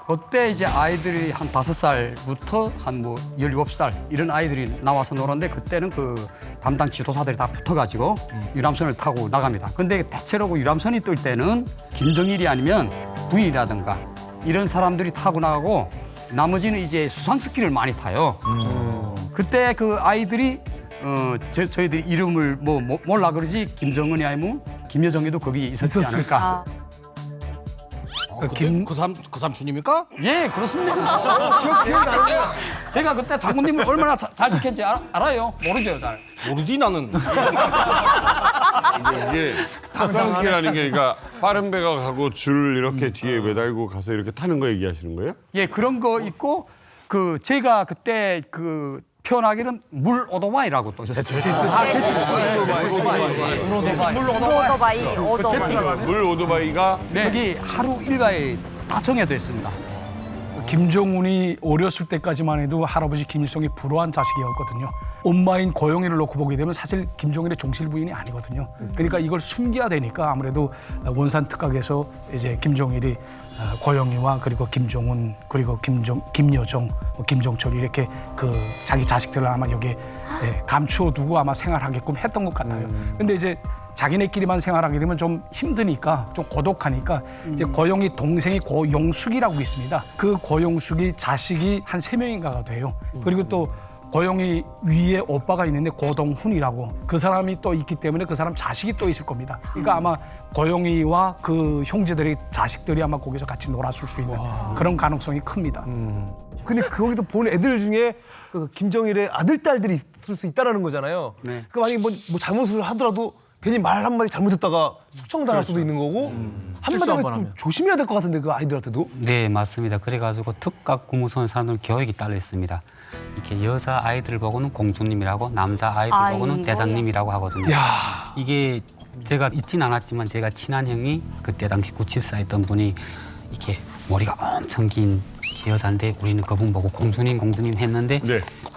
그때 이제 아이들이 한 5살부터 한 뭐 17살 이런 아이들이 나와서 노는데 그때는 그 담당 지도사들이 다 붙어가지고 유람선을 타고 나갑니다. 근데 대체로 그 유람선이 뜰 때는 김정일이 아니면 부인이라든가 이런 사람들이 타고 나가고 나머지는 이제 수상 스키를 많이 타요. 그때 그 아이들이 저희들이 이름을 뭐 몰라 그러지 김정은이 아니면 김여정이도 거기 있었지 않을까. 그 삼촌입니까? 예, 그렇습니다. 제가 그때 장군님을 얼마나 잘 지켰는지 알아요? 모르죠, 잘. 모르지 나는. 이게 수상스키라는 게 그러니까 빠른 배가 가고 줄 이렇게 뒤에 매달고 가서 이렇게 타는 거 얘기하시는 거예요? 예, 그런 거 있고 그 제가 그때 그 표현하기는 물 오토바이라고 또 물 오토바이가 여기 하루 일과에 다 정해져 있습니다. 김정은이 어렸을 때까지만 해도 할아버지 김일성이 불우한 자식이었거든요. 엄마인 고영이를 놓고 보게 되면 사실 김정일의 종실 부인이 아니거든요. 그러니까 이걸 숨겨야 되니까 아무래도 원산 특각에서 이제 김정일이 고영이와 그리고 김정은 그리고 김여정, 김정철 이렇게 그 자기 자식들을 아마 여기에 감추어두고 아마 생활하게끔 했던 것 같아요. 근데 이제 자기네끼리만 생활하게 되면 좀 힘드니까 좀 고독하니까 이제 고영이 동생이 고용숙이라고 있습니다. 그 고용숙이 자식이 한 3명인가가 돼요. 그리고 또 고영이 위에 오빠가 있는데 고동훈이라고 그 사람이 또 있기 때문에 그 사람 자식이 또 있을 겁니다. 그러니까 아마 고영이와 그 형제들의 자식들이 아마 거기서 같이 놀았을 수 있는 그런 가능성이 큽니다. 근데 거기서 본 애들 중에 그 김정일의 아들, 딸들이 있을 수 있다는 거잖아요. 네. 그 만약에 뭐 잘못을 하더라도 괜히 말 한마디 잘못했다가 숙청당할 수도 있는 거고 한마디 하면 좀 조심해야 될 것 같은데 그 아이들한테도. 네, 맞습니다. 그래가지고 특각 구무선 사람들 교육이 따로 있습니다. 이렇게 여자 아이들을 보고는 공주님이라고 남자 아이들 보고는 대장님이라고 하거든요. 이게 제가 있진 않았지만 제가 친한 형이 그때 당시 974 했던 분이 이렇게 머리가 엄청 긴 여자인데 우리는 그분 보고 공주님 했는데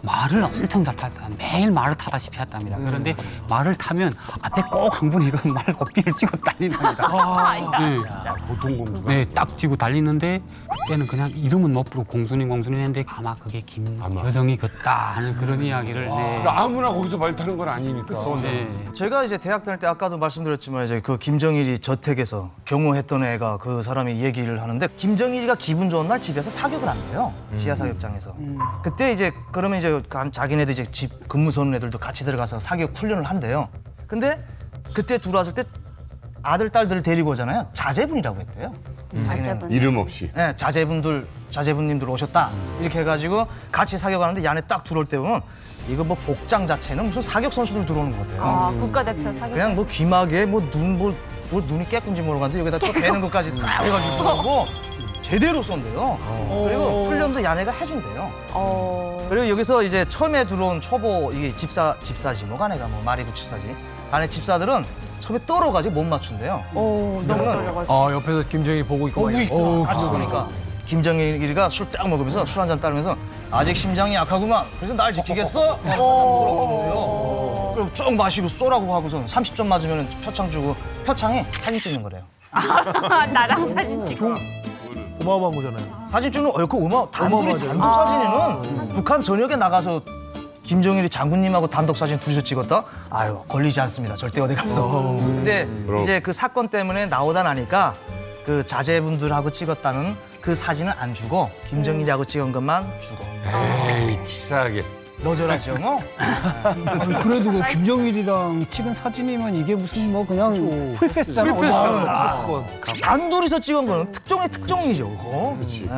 말을 엄청 잘 탔다. 매일 말을 타다시피 했답니다. 그런데 말을 타면 앞에 꼭 한 분이 그 말 고삐를 쥐고 달린답니다. 보통 공주가? 네, 딱 쥐고 달리는데 그때는 그냥 이름은 못 부르고 공주님 했는데 아마 그게 김여정이 걷다 하는 그런 이야기를. 아무나 거기서 말 타는 건 아니니까. 제가 이제 대학 다닐 때 아까도 말씀드렸지만 이제 그 김정일이 저택에서 경호했던 애가 그 사람이 얘기를 하는데 김정일이가 기분 좋은 날 집에서 사격을 한대요. 지하 사격장에서. 그때 이제 그러면 이제 이제 자기네들 이제 집 근무소는 애들도 같이 들어가서 사격 훈련을 한대요. 근데 그때 들어왔을 때 아들 딸들을 데리고 오잖아요. 자제분이라고 했대요. 자제분. 이름 없이. 네, 자제분님들 오셨다. 이렇게 해가지고 같이 사격하는데 이 안에 딱 들어올 때 보면 이거 뭐 복장 자체는 무슨 사격 선수들 들어오는 것 같아요. 아, 국가대표 사격. 그냥 뭐 귀마개 뭐 눈이 깨끗인지 모르겠는데 여기다 또 대는 것까지 딱 해가지고 들어오고 제대로 쏜대요. 그리고 훈련도 야네가 해준대요. 그리고 여기서 이제 처음에 들어온 초보 이게 집사지 뭐 가네가 뭐 말이 구칠사지. 안에 집사들은 처음에 떨어가지고 못 맞춘대요. 너무 떨려가지고. 옆에서 김정일이 보고 있고. 보고 있고 같이 보니까 김정일이가 술 딱 먹으면서 술 한 잔 따르면서 아직 심장이 약하구만. 그래서 날 지키겠어? 물어보는데요. 그럼 쭉 마시고 쏘라고 하고서 30점 맞으면 표창 주고 표창에 사진 찍는 거래요. 나랑 사진 찍어. 어마어마한 거잖아요. 사진 찍는 그 단둘이 단독 사진에는 북한 전역에 나가서 김정일이 장군님하고 단독 사진 둘이서 찍었다? 아유 걸리지 않습니다. 절대 어디 가서. 근데 이제 그 사건 때문에 나오다 나니까 그 자제분들하고 찍었다는 그 사진은 안 주고 김정일이하고 찍은 것만 주고. 에이 치사하게. 너절하죠 뭐? 그래도 그 김정일이랑 찍은 사진이면 이게 무슨 뭐 그냥 풀패스잖아. 단둘이서 찍은 거는 특종의 특종이죠. 그거. 그렇지.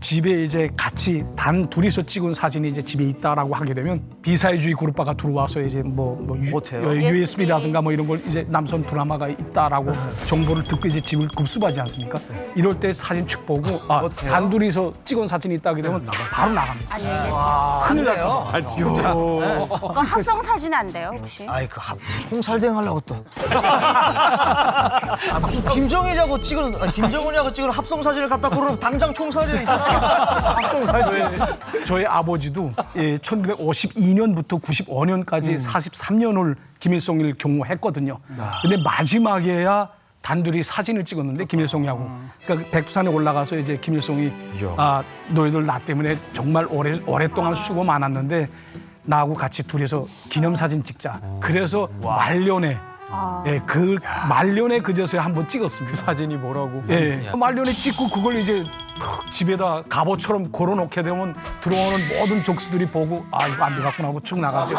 집에 이제 같이 단 둘이서 찍은 사진이 이제 집에 있다라고 하게 되면 비사회주의 그룹화가 들어와서 이제 USB라든가 뭐 이런 걸 이제 남선 드라마가 있다라고 정보를 듣고 이제 집을 급습하지 않습니까? 이럴 때 사진 축 보고 단둘이서 찍은 사진이 있다 하게 되면 바로 나갑니다. 안녕히 계세요. 큰일 나요. 그건 합성 사진 안 돼요 혹시? 아이 그 총살대응 하려고 또. 무슨 김정일하고 찍은 합성 사진을 갖다 그러면 당장 총살이야 이 사람. 저희 아버지도 1952년부터 95년까지 43년을 김일성을 경호했거든요. 근데 마지막에야 단둘이 사진을 찍었는데 김일성이하고 그러니까 백두산에 올라가서 이제 김일성이 너희들 나 때문에 정말 오랫동안 수고 많았는데 나하고 같이 둘이서 기념사진 찍자. 그래서 말년에 그 말년에 그제서야 한번 찍었습니다. 그 사진이 뭐라고? 말년에 찍고 그걸 이제 집에다 갑옷처럼 걸어놓게 되면 들어오는 모든 족수들이 보고 이거 안 되겠구나 하고 쭉 나가죠.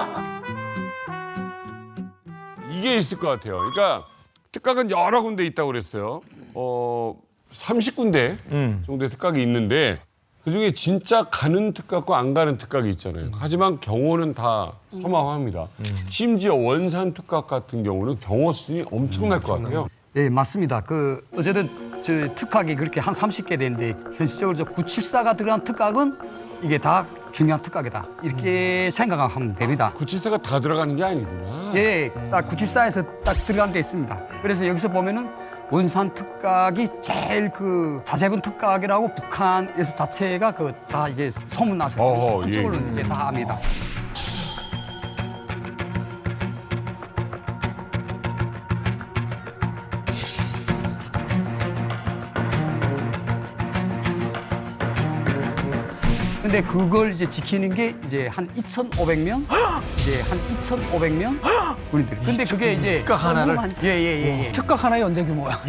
이게 있을 것 같아요. 그러니까 특각은 여러 군데 있다고 그랬어요. 30군데 정도의 특각이 있는데 그중에 진짜 가는 특각과 안 가는 특각이 있잖아요. 하지만 경호는 다 서마화합니다. 심지어 원산 특각 같은 경우는 경호 수준이 엄청날 것 같아요. 네, 맞습니다. 어쨌든 저 특각이 그렇게 한 30개 되는데 현실적으로 974가 들어간 특각은 이게 다 중요한 특각이다. 이렇게 생각하면 됩니다. 974가 다 들어가는 게 아니구나. 예, 딱 974에서 딱 들어간 데 있습니다. 그래서 여기서 보면은 원산 특각이 제일 그 자제분 특각이라고 북한에서 자체가 다 이제 소문나서 그쪽으로 이제 다 압니다. 근데 그걸 이제 지키는 게 이제 한 2,500명, 이제 한 2,500명 군인들. 근데 그게 이제 특각 하나를 예. 특각 하나의 연대 규모야.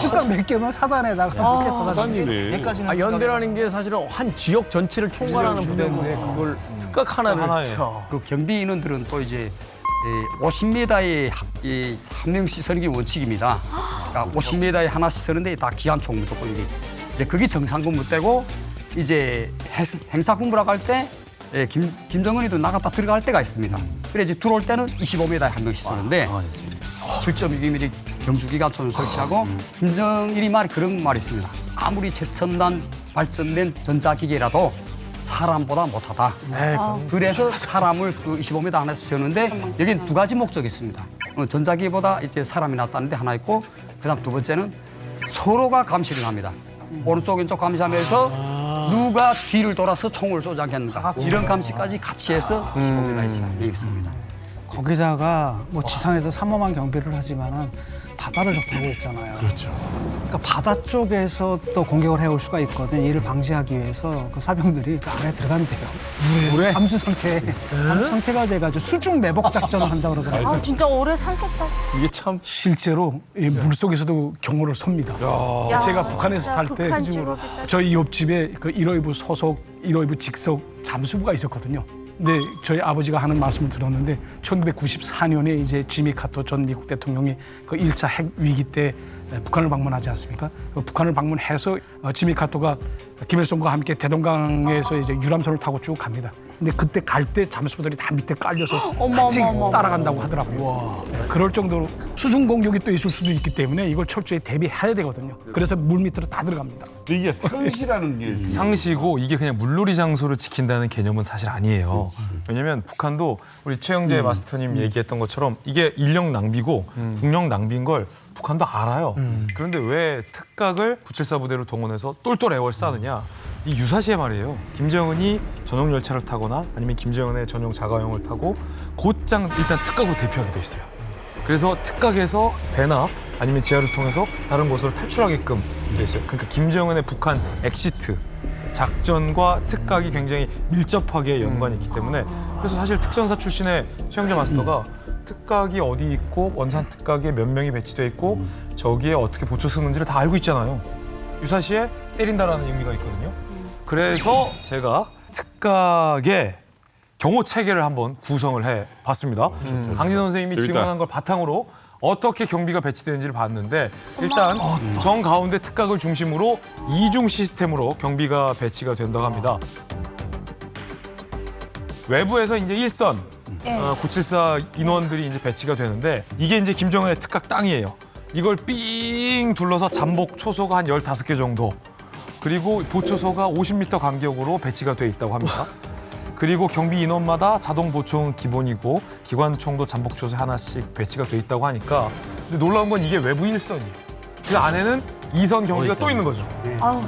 특각 몇 개면 사단에다가 이렇게 사단이. 연대라는 게 사실은 한 지역 전체를 총괄하는 부대인데 그걸 특각 하나를 그 경비 인원들은 또 이제 50m에 한 명씩 서는 게 원칙입니다. 그러니까 50m에 하나씩 서는데 다 기관총 무조건 이제 그게 정상근무 때고 이제 행사 군부라고 할 때 김정은이도 나갔다 들어갈 때가 있습니다. 그래 이제 들어올 때는 25m에 한 명씩 쏘는데 7.6mm 경주기관총을 설치하고 김정일이 그런 말이 있습니다. 아무리 최첨단 발전된 전자기계라도 사람보다 못하다. 그래서 사람을 그 25m 안에서 세우는데 여기는 두 가지 목적이 있습니다. 전자기계보다 이제 사람이 낫다는 데 하나 있고 그다음 두 번째는 서로가 감시를 합니다. 오른쪽 왼쪽 감시하면서 누가 뒤를 돌아서 총을 쏘지 않겠는가 이런 감시까지 같이 해서 25m에 있습니다. 거기다가 뭐 지상에서 삼엄한 경비를 하지만은 바다를 접하고 있잖아요. 그렇죠. 그러니까 바다 쪽에서 또 공격을 해올 수가 있거든요. 이를 방지하기 위해서 그 사병들이 그 안에 들어간대요. 물에? 감수 상태가 돼가지고 수중 매복 작전을 한다 그러더라고요. 아 진짜 오래 살겠다. 이게 참 실제로 이 물속에서도 경호를 섭니다. 야, 제가 북한에서 진짜 살 때 북한 직업이다. 저희 옆집에 그 1호위부 소속 1호위부 직속 잠수부가 있었거든요. 근데 저희 아버지가 하는 말씀을 들었는데 1994년에 이제 지미 카터 전 미국 대통령이 그 1차 핵 위기 때 북한을 방문하지 않습니까? 그 북한을 방문해서 지미 카터가 김일성과 함께 대동강에서 이제 유람선을 타고 쭉 갑니다. 근데 그때 갈 때 잠수부들이 다 밑에 깔려서 같이 따라간다고 하더라고요. 네, 그럴 정도로 수중 공격이 또 있을 수도 있기 때문에 이걸 철저히 대비해야 되거든요. 그래서 물 밑으로 다 들어갑니다. 이게 상시라는 게 상시고 이게 그냥 물놀이 장소를 지킨다는 개념은 사실 아니에요. 왜냐면 북한도 우리 최영재 마스터님 얘기했던 것처럼 이게 인력 낭비고 국력 낭비인 걸 북한도 알아요. 그런데 왜 특각을 974 부대로 동원해서 똘똘 애월 싸느냐. 이 유사시에 말이에요. 김정은이 전용 열차를 타거나 아니면 김정은의 전용 자가용을 타고 곧장 일단 특각으로 대피하게 돼 있어요. 그래서 특각에서 배나 아니면 지하를 통해서 다른 곳으로 탈출하게끔 돼 있어요. 그러니까 김정은의 북한 엑시트 작전과 특각이 굉장히 밀접하게 연관이 있기 때문에 그래서 사실 특전사 출신의 최영재 마스터가 특각이 어디 있고 원산 특각에 몇 명이 배치돼 있고 저기에 어떻게 보초 쓰는지를 다 알고 있잖아요. 유사시에 때린다라는 의미가 있거든요. 그래서 제가 특각의 경호 체계를 한번 구성을 해봤습니다. 강진 선생님이 재밌다. 증언한 걸 바탕으로 어떻게 경비가 배치되는지를 봤는데 일단 정 가운데 특각을 중심으로 이중 시스템으로 경비가 배치가 된다고 합니다. 외부에서 이제 1선 974 인원들이 이제 배치가 되는데 이게 이제 김정은의 특각 땅이에요. 이걸 삥 둘러서 잠복 초소가 한 15개 정도 그리고 보초소가 50m 간격으로 배치가 돼 있다고 합니다. 그리고 경비 인원마다 자동 보초는 기본이고 기관총도 잠복 초소에 하나씩 배치가 돼 있다고 하니까 근데 놀라운 건 이게 외부 1선이에요. 그 안에는 2선 경비가 또 있는 거죠.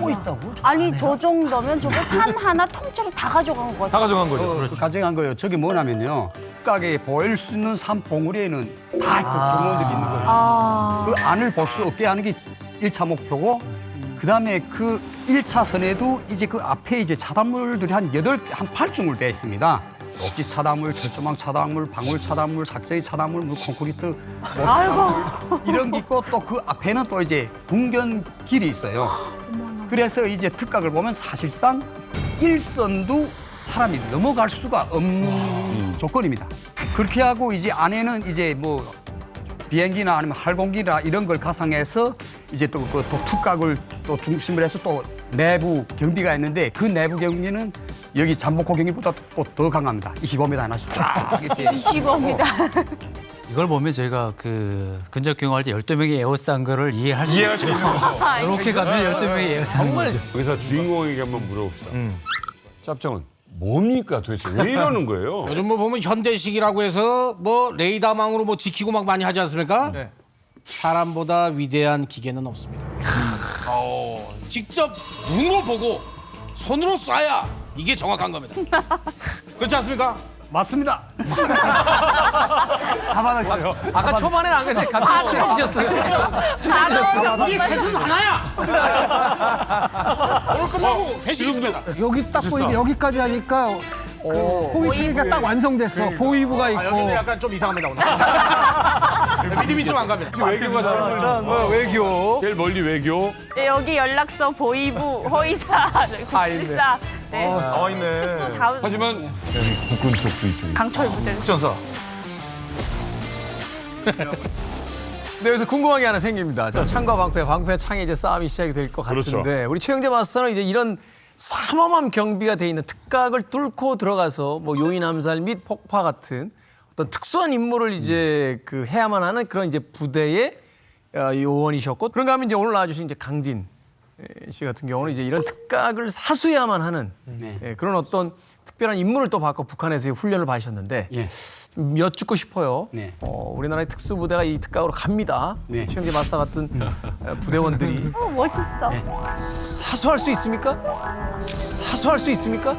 또 있다고? 아니 저 정도면 저거 산 하나 통째로 다 가져간 거죠. 다 가져간 거죠. 가져간 거예요. 저게 뭐냐면요. 특각에 보일 수 있는 산 봉우리에는 다 경호원들이 있는 거예요. 그 안을 볼 수 없게 하는 게 1차 목표고 그다음에 그 1차선에도 이제 그 앞에 이제 차단물들이 한 8중을 되어 있습니다. 옥지 차단물, 철조망 차단물, 방울 차단물, 삭제의 차단물, 뭐 콘크리트 차단물 이런 게 있고 또 그 앞에는 또 이제 분견길이 있어요. 그래서 이제 특각을 보면 사실상 1선도 사람이 넘어갈 수가 없는 조건입니다. 그렇게 하고 이제 안에는 이제 뭐 비행기나 아니면 항공기나 이런 걸 가상해서 이제 또 그 특각을 또 중심으로 해서 또 내부 경비가 있는데 그 내부 경비는 여기 잠복호 경비보다 또 더 강합니다. 25m 하나씩 쫙 이렇게. 25m. 이걸 보면 저희가 그 근접 경호할 때 12명이 에어싼 거를 이해할 수 있는 거죠. 이렇게 가면 12명이 에어싼 거죠. 여기서 주인공에게 한번 물어봅시다. 짭정은 뭡니까 도대체 왜 이러는 거예요? 요즘 뭐 보면 현대식이라고 해서 뭐 레이더망으로 뭐 지키고 막 많이 하지 않습니까? 네. 사람보다 위대한 기계는 없습니다. 직접 눈으로 보고 손으로 쏴야 이게 정확한 겁니다. 그렇지 않습니까? 맞습니다. 아까 초반에는 안 그랬는데 갑자기 친해지셨어요. 우리 셋은 하나야. 오늘 끝나고 회식있습니다. 여기 딱 보이게 여기까지 하니까 그 호위체계가 딱 완성됐어. 보위부가 있고. 여기는 약간 좀 이상합니다 오늘. 믿음이 좀 안 갑니다. 외교가 외교. 제일 멀리 외교. 네, 여기 연락서 보이부 허이사 974 네. 있네. 특수 다운 하지만 국군 쪽도 이쪽. 강철 부대. 특전사. 네, 여기서 궁금한 게 하나 생깁니다. 자, 창과 방패 창에 이제 싸움이 시작이 될 것 같은데 그렇죠. 우리 최영재 마스터는 이제 이런 삼엄한 경비가 돼 있는 특각을 뚫고 들어가서 뭐 요인 암살 및 폭파 같은 어떤 특수한 임무를 이제 그 해야만 하는 그런 이제 부대의 요원이셨고 그런가 하면 이제 오늘 나와주신 이제 강진 씨 같은 경우는 이제 이런 특각을 사수해야만 하는 그런 어떤 특별한 임무를 또 받고 북한에서 훈련을 받으셨는데 좀 여쭙고 싶어요. 우리나라의 특수부대가 이 특각으로 갑니다. 최영재 마스터 같은 부대원들이 멋있어. 사수할 수 있습니까? 사수할 수 있습니까?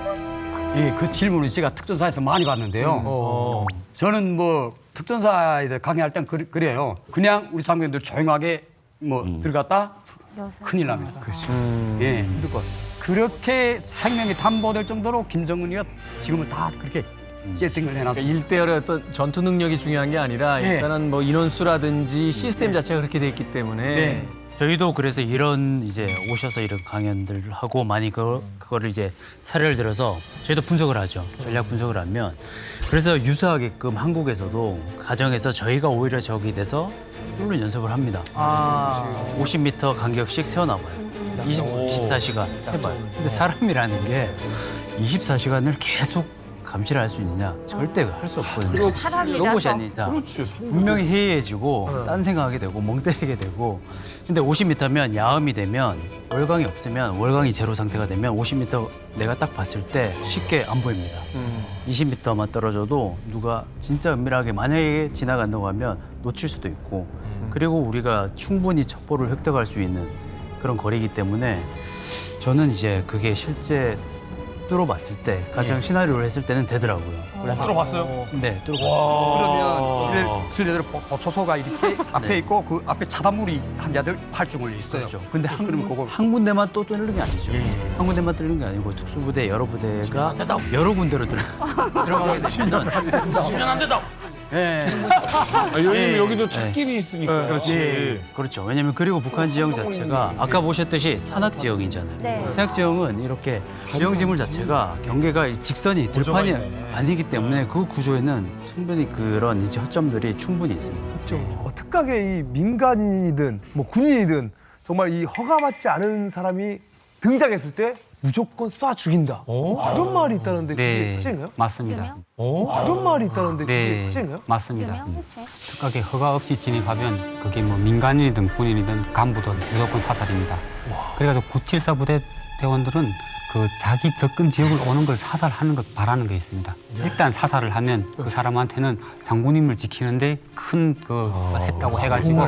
예, 그 질문을 제가 특전사에서 많이 받는데요. 저는 뭐 특전사에 강의할 땐 그래요. 그냥 우리 장병들 조용하게 뭐 들어갔다 큰일 납니다. 예. 힘들 것 같아요. 그렇게 생명이 담보될 정도로 김정은이가 지금은 다 그렇게 세팅을 해놨어요. 그러니까 1대1의 어떤 전투 능력이 중요한 게 아니라 네. 일단은 뭐 인원수라든지 시스템 자체가 그렇게 돼 있기 때문에 네. 저희도 그래서 이런 이제 오셔서 이런 강연들을 하고 많이 그거를 이제 사례를 들어서 저희도 분석을 하죠. 전략 분석을 하면 그래서 유사하게끔 한국에서도 가정에서 저희가 오히려 적이 돼서 뚫는 연습을 합니다. 50m 간격씩 세워나가요. 24시간 해봐요. 근데 사람이라는 게 24시간을 계속 감시를 할 수 있느냐? 절대 할 수 없거든요. 그렇죠. 사람이라서. 로봇이 아닌 이상 분명히 해이해지고 딴 생각하게 되고 멍 때리게 되고 근데 50m면 야음이 되면 월광이 없으면 월광이 제로 상태가 되면 50m 내가 딱 봤을 때 쉽게 안 보입니다. 20m만 떨어져도 누가 진짜 은밀하게 만약에 지나간다고 하면 놓칠 수도 있고 그리고 우리가 충분히 첩보를 획득할 수 있는 그런 거리이기 때문에 저는 이제 그게 실제 뚫어봤을 때 가장 시나리오를 했을 때는 되더라고요. 그래서 뚫어봤어요? 네, 뚫어봤어요. 그러면 실내대로 보초소가 이렇게 앞에 있고 그 앞에 차단물이 환자들 8중을 있어요. 그렇죠. 근데 한 군데만 또 뚫는 게 아니죠. 한 군데만 뚫는 게 아니고 특수부대 여러 부대가 여러 군데로 들어가게 되면 치면 안 된다. 왜냐면 여기도 찾길이 있으니까. 그렇지. 그렇죠. 왜냐면 그리고 북한 지형 자체가 아까 보셨듯이 산악 지형이잖아요. 네. 산악 지형은 이렇게 지형 지물 자체가 경계가 직선이 들판이 아니기 때문에 그 구조에는 충분히 그런 이제 허점들이 충분히 있습니다. 그렇죠. 특각의 이 민간인이든 뭐 군인이든 정말 이 허가받지 않은 사람이 등장했을 때 무조건 쏴 죽인다. 이런 말이 있다는데 그게 사실인가요? 맞습니다. 이런 말이 있다는데 그게 사실인가요? 맞습니다. 특각에 허가 없이 진입하면 그게 뭐 민간인이든 군인이든 간부든 무조건 사살입니다. 그래가지고 974 부대 대원들은 그 자기 접근 지역을 오는 걸 사살하는 걸 바라는 게 있습니다. 일단 사살을 하면 그 사람한테는 장군님을 지키는데 큰 그 했다고 해가지고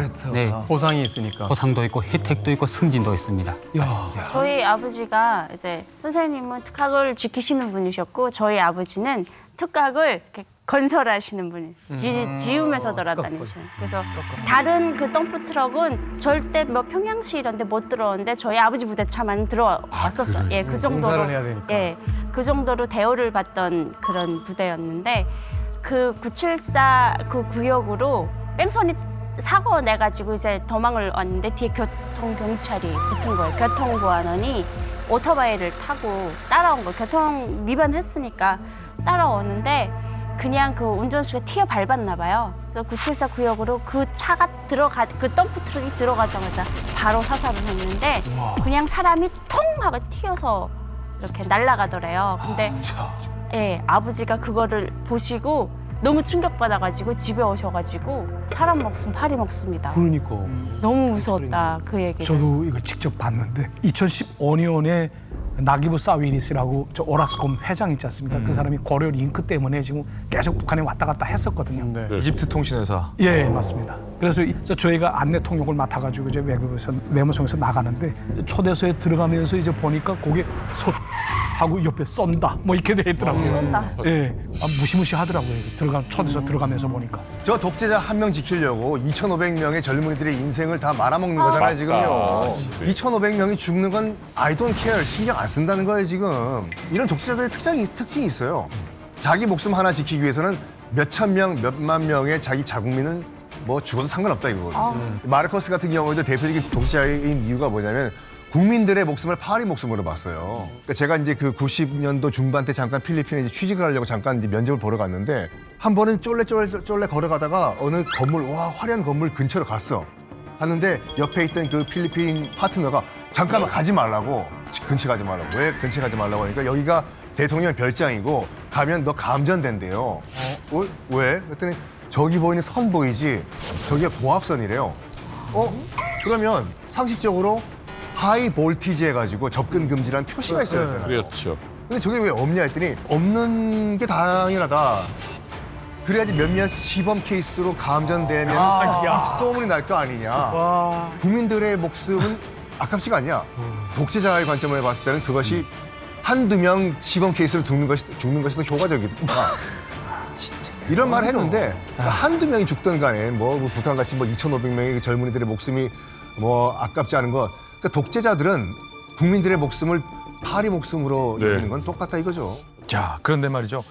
보상이 있으니까 보상도 있고 혜택도 있고 승진도 있습니다. 저희 아버지가 이제 선생님은 특학을 지키시는 분이셨고 저희 아버지는 특학을 이렇게 건설하시는 분이 지으면서 돌아다니시는. 그래서 다른 그 덤프 트럭은 절대 뭐 평양시 이런 데 못 들어오는데 저희 아버지 부대차만 들어왔었어요. 예, 그 정도로 예, 그 정도로 대우를 받던 그런 부대였는데 그 974 그 구역으로 뺑소니 사고 내가지고 이제 도망을 왔는데 뒤에 교통 경찰이 붙은 거예요. 교통보안원이 오토바이를 타고 따라온 거예요. 교통 위반했으니까 따라오는데. 그냥 그 운전수가 튀어 밟았나 봐요. 그래서 974 구역으로 그 차가 그 덤프 트럭이 들어가자마자 바로 사살을 했는데 그냥 사람이 통 하고 튀어서 이렇게 날아가더래요. 근데 예, 아버지가 그거를 보시고 너무 충격받아가지고 집에 오셔가지고 사람 목숨 파리 목숨이다. 그러니까 너무 무서웠다 그 얘기를. 저도 이거 직접 봤는데 2015년에 나기부 사위니스라고 저 오라스콤 회장 있지 않습니까? 그 사람이 고려 링크 때문에 지금 계속 북한에 왔다 갔다 했었거든요. 이집트 통신회사. 예, 맞습니다. 그래서 저희가 안내 통역을 맡아가지고 이제 외무성에서 나가는데 초대소에 들어가면서 이제 보니까 거기에 솥 하고 옆에 쏜다 뭐 이렇게 돼 있더라고요. 쏜다. 예, 초대소 들어가면서 보니까. 저 독재자 한 명 지키려고 2,500명의 젊은이들의 인생을 다 말아먹는 거잖아요, 지금요. 2,500명이 죽는 건 I don't care, 신경 안 쓴다는 거예요, 지금. 이런 독재자들의 특징이 있어요. 자기 목숨 하나 지키기 위해서는 몇천 명, 몇만 명의 자기 자국민은 뭐 죽어도 상관없다 이거거든요. 마르코스 같은 경우에도 대표적인 독재자인 이유가 뭐냐면 국민들의 목숨을 파리 목숨으로 봤어요. 그러니까 제가 이제 그 90년도 중반 때 잠깐 필리핀에 이제 취직을 하려고 잠깐 이제 면접을 보러 갔는데 한 번은 쫄래 걸어가다가 어느 건물, 화려한 건물 근처로 갔어. 갔는데 옆에 있던 그 필리핀 파트너가 잠깐만 가지 말라고, 근처 가지 말라고. 왜 근처 가지 말라고 하니까 여기가 대통령 별장이고 가면 너 감전된대요. 왜? 그랬더니 저기 보이는 선 보이지? 저기가 고압선이래요. 그러면 상식적으로 하이 볼티지 해가지고 접근 금지라는 표시가 있어야 되잖아요. 그렇죠. 근데 저게 왜 없냐 했더니 없는 게 당연하다. 그래야지 몇몇 시범 케이스로 감전되면 입소문이 날 거 아니냐. 국민들의 목숨은 아깝지가 않냐. 독재자의 관점을 봤을 때는 그것이 한두 명 시범 케이스로 죽는 것이 더 효과적이다. 이런 말을 했는데 한두 명이 죽던 간에 뭐 북한같이 뭐 2,500명의 젊은이들의 목숨이 뭐 아깝지 않은 것. 그러니까 독재자들은 국민들의 목숨을 파리 목숨으로 여기는 건 똑같다 이거죠. 자, 그런데 말이죠.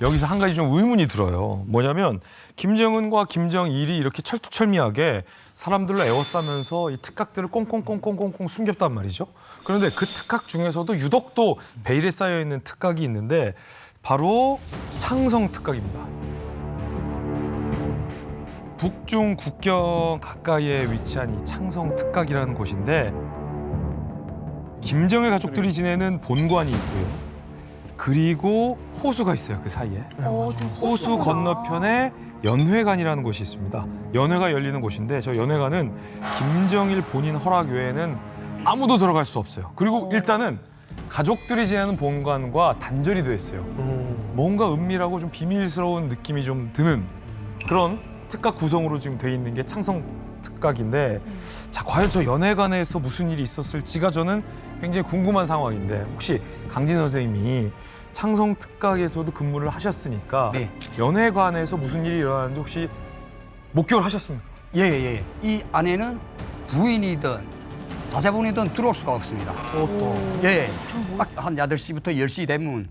여기서 한 가지 좀 의문이 들어요. 뭐냐면 김정은과 김정일이 이렇게 철두철미하게 사람들로 에워싸면서 이 특각들을 꽁꽁꽁꽁꽁꽁 숨겼단 말이죠. 그런데 그 특각 중에서도 유독 또 베일에 쌓여 있는 특각이 있는데 바로 창성 특각입니다. 북중 국경 가까이에 위치한 이 창성 특각이라는 곳인데 김정일 가족들이 지내는 본관이 있고요. 그리고 호수가 있어요, 그 사이에. 호수 건너편에 연회관이라는 곳이 있습니다. 연회가 열리는 곳인데 저 연회관은 김정일 본인 허락 외에는 아무도 들어갈 수 없어요. 그리고 일단은 가족들이 지내는 본관과 단절이 돼 있어요. 뭔가 은밀하고 좀 비밀스러운 느낌이 좀 드는 그런 특각 구성으로 지금 돼 있는 게 창성 특각인데 자, 과연 저 연회관에서 무슨 일이 있었을지가 저는 굉장히 궁금한 상황인데 혹시 강진 선생님이 창성 특각에서도 근무를 하셨으니까 연회관에서 무슨 일이 일어나는지 혹시 목격을 하셨습니까? 예. 이 안에는 부인이든 자제분이든 들어올 수가 없습니다. 예. 딱 한 8시부터 10시 되면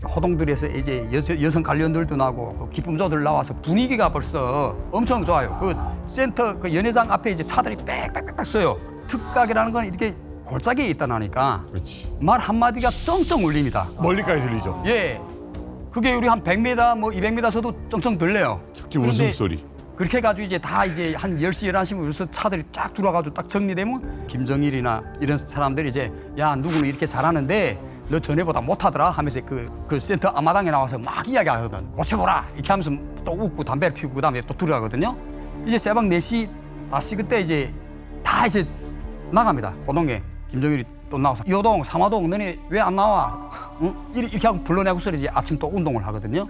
호동들에서 이제 여성 관련들도 나고 그 기쁨조들 나와서 분위기가 벌써 엄청 좋아요. 그 센터 그 연회장 앞에 이제 차들이 빽빽빽빽 써요. 특각이라는 건 이렇게 골짜기에 있다나니까 말 한마디가 쩡쩡 울립니다. 멀리까지 들리죠. 예. 그게 우리 한 100m 뭐 200m 서도 쩡쩡 들려요. 특히 웃음소리. 그렇게 해가지고 이제 다 이제 한 10시, 11시면 여기서 차들이 쫙 들어와가지고 딱 정리되면 김정일이나 이런 사람들이 이제 야, 누구는 이렇게 잘하는데 너 전에보다 못하더라 하면서 그 센터 앞마당에 나와서 막 이야기하거든. 고쳐보라 이렇게 하면서 또 웃고 담배를 피우고 그다음에 또 들어가거든요. 이제 새벽 4시, 5시 그때 이제 다 이제 나갑니다. 호동에 김정일이 또 나와서 이호동, 삼화동 너네 왜 안 나와? 응? 이렇게 하고 불러내고서 이제 아침 또 운동을 하거든요.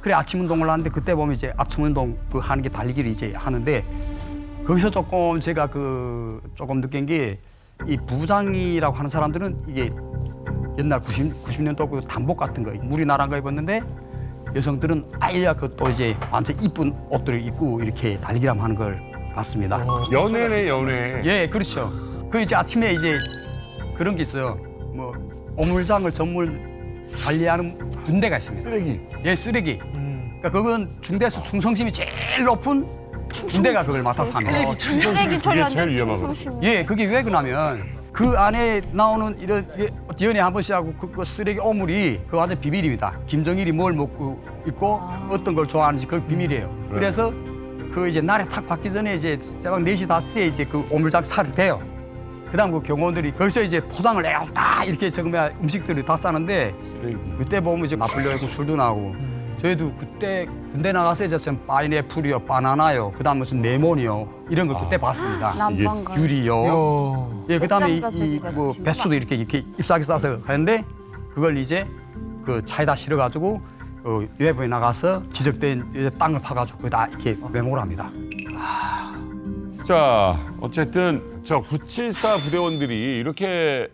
그래 아침 운동을 하는데 그때 보면 이제 아침 운동 그 하는 게 달리기를 이제 하는데 거기서 조금 제가 그 조금 느낀 게 이 부장이라고 하는 사람들은 이게 옛날 90년도 그 단복 같은 거 물이 나란 거 입었는데 여성들은 아예 그 또 이제 완전 이쁜 옷들을 입고 이렇게 달리기를 하는 걸 봤습니다. 연애네 연애. 예, 그렇죠. 그 이제 아침에 이제 그런 게 있어요. 뭐 오물장을 전문 관리하는 군대가 있습니다. 쓰레기. 예, 쓰레기. 그러니까 그건 중대에서 충성심이 제일 높은 군대가 그걸 맡아서 합니다. 쓰레기 처리하는 제일 위험하거든요. 충성심이. 예, 그게 왜 그러냐면 그 안에 나오는 이런 연애 한 번씩 하고 그 쓰레기 오물이 그 완전 비밀입니다. 김정일이 뭘 먹고 있고 어떤 걸 좋아하는지 그 비밀이에요. 그래서 그 이제 날이 탁 밝기 전에 이제 새벽 4시, 5시에 이제 그 오물장 차를 대요. 그다음 그 경호원들이 거기서 이제 포장을 내가지고 다 이렇게 적으면 음식들을 다 싸는데 그때 보면 이제 맛불려고 술도 나오고 저희도 그때 군대 나가서 이제 파인애플이요, 바나나요, 그다음 무슨 레몬이요 이런 걸 그때 봤습니다. 남방과 유리요. 예, 그다음에 이 뭐 뭐 배추도 이렇게 잎사귀 싸서 가는데 그걸 이제 그 차에다 실어가지고 외부에 나가서 지적된 이제 땅을 파가지고 거기다 이렇게 매목을 합니다. 자, 어쨌든 저 974 부대원들이 이렇게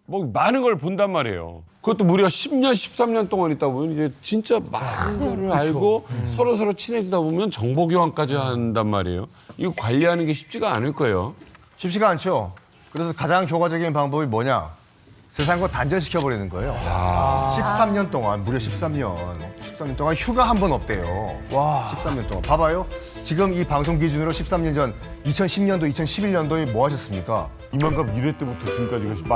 뭐 많은 걸 본단 말이에요. 그것도 무려 10년, 13년 동안 있다 보면 이제 진짜 많은 거를 알고 서로 친해지다 보면 정보 교환까지 한단 말이에요. 이거 관리하는 게 쉽지가 않을 거예요. 쉽지가 않죠. 그래서 가장 효과적인 방법이 뭐냐? 세상과 단절시켜버리는 거예요. 13년 동안, 무려 13년 동안 휴가 한 번 없대요. 13년 동안. 봐봐요. 지금 이 방송 기준으로 13년 전 2010년도, 2011년도에 뭐 하셨습니까? 이만큼 1회 때부터 지금까지가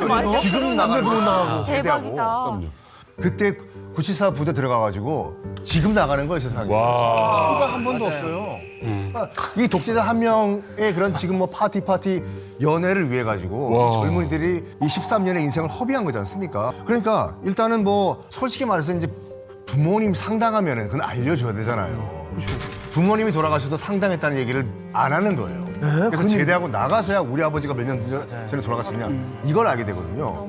많이 지금 나가도 못 나가고 대박이다. 그때 974 부대 들어가가지고 지금 나가는 거예요, 세상에. 휴가 한 번도 없어요. 그러니까 이 독재자 한 명의 그런 지금 뭐 파티 연애를 위해 가지고 젊은이들이 이 13년의 인생을 허비한 거지 않습니까? 그러니까 일단은 뭐 솔직히 말해서 이제 부모님 상당하면은 그건 알려줘야 되잖아요. 부모님이 돌아가셔도 상당했다는 얘기를 안 하는 거예요. 그래서 제대하고 나가서야 우리 아버지가 몇 년 전에 돌아갔으냐 이걸 알게 되거든요.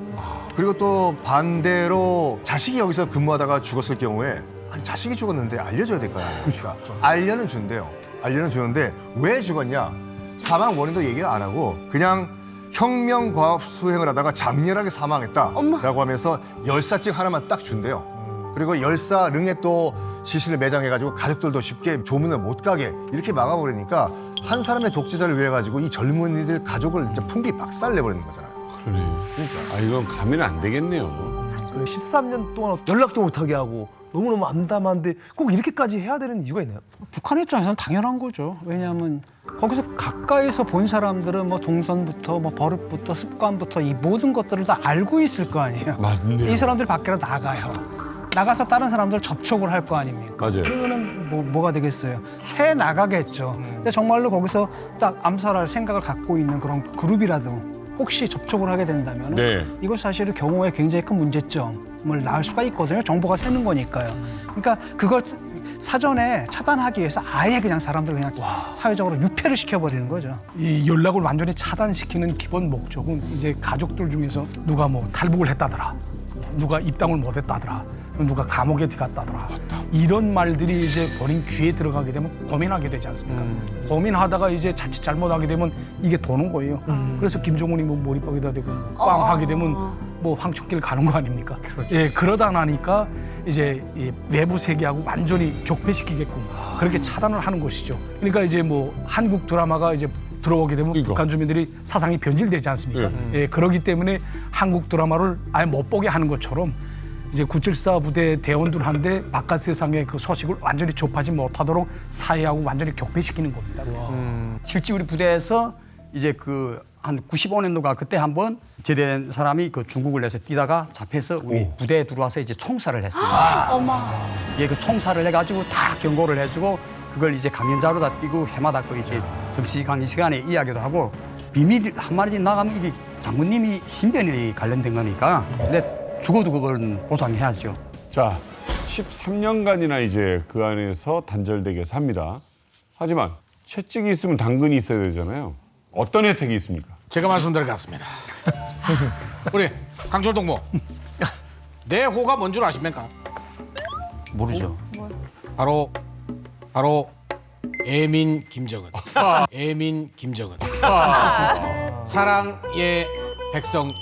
그리고 또 반대로 자식이 여기서 근무하다가 죽었을 경우에 아니 자식이 죽었는데 알려줘야 될 거 아니에요. 그렇죠. 알려는 준대요. 알려는 주는데 왜 죽었냐? 사망 원인도 얘기 안 하고 그냥 혁명과업 수행을 하다가 장렬하게 사망했다라고 하면서 열사증 하나만 딱 준대요. 그리고 열사릉에 또 시신을 매장해가지고 가족들도 쉽게 조문을 못 가게 이렇게 막아버리니까 한 사람의 독재자를 위해 가지고 이 젊은이들 가족을 이제 풍비 박살 내버리는 거잖아요. 그러네. 그러니까. 아 이건 가면 안 되겠네요. 13년 동안 연락도 못하게 하고 너무너무 암담한데 꼭 이렇게까지 해야 되는 이유가 있나요? 북한 입장에서는 당연한 거죠. 왜냐하면 거기서 가까이서 본 사람들은 뭐 동선부터 뭐 버릇부터 습관부터 이 모든 것들을 다 알고 있을 거 아니에요. 맞네. 이 사람들이 밖으로 나가요. 나가서 다른 사람들 접촉을 할 거 아닙니까? 맞아요. 그러면은 뭐가 되겠어요? 새 나가겠죠. 근데 정말로 거기서 딱 암살할 생각을 갖고 있는 그런 그룹이라도 혹시 접촉을 하게 된다면 네. 이것 사실은 경우에 굉장히 큰 문제점을 낳을 수가 있거든요. 정보가 새는 거니까요. 그러니까 그걸 사전에 차단하기 위해서 아예 그냥 사람들 그냥 사회적으로 유폐를 시켜버리는 거죠. 이 연락을 완전히 차단시키는 기본 목적은 이제 가족들 중에서 누가 뭐 탈북을 했다더라, 누가 입당을 못했다더라, 누가 감옥에 들어갔다더라, 이런 말들이 이제 본인 귀에 들어가게 되면 고민하게 되지 않습니까? 고민하다가 이제 자칫 잘못하게 되면 이게 도는 거예요. 그래서 김정은이 뭐 몰입하게다 되고 꽝 하게 되면 뭐 황천길 가는 거 아닙니까? 예, 그러다 나니까 이제 이 외부 세계하고 완전히 격배시키게끔 그렇게 차단을 하는 것이죠. 그러니까 이제 뭐 한국 드라마가 이제 들어오게 되면 북한 주민들이 사상이 변질되지 않습니까? 예, 그러기 때문에 한국 드라마를 아예 못 보게 하는 것처럼 이제 974 부대 대원들한테 바깥 세상의 그 소식을 완전히 접하지 못하도록 사회하고 완전히 격배시키는 겁니다. 실제 우리 부대에서 이제 그 한 95년도가 그때 한번 제대한 사람이 그 중국을 내서 뛰다가 잡혀서 우리 부대에 들어와서 이제 총살을 했어요. 어머. 예, 그 총살을 해가지고 다 경고를 해주고 그걸 이제 강연자로 다 띄고 해마다 그 이제 정시 강의 시간에 이야기도 하고 비밀 한 마디 나가면 이게 장군님이 신변이 관련된 거니까 근데 죽어도 그걸 보상해야죠. 자, 13년간이나 이제 그 안에서 단절되게 삽니다. 하지만 채찍이 있으면 당근이 있어야 되잖아요. 어떤 혜택이 있습니까? 제가 말씀드리겠습니다. 우리 강철 동무, 내 호가 뭔 줄 아십니까? 모르죠. 바로 애민 김정은. 애민 김정은. 사랑의 백성민.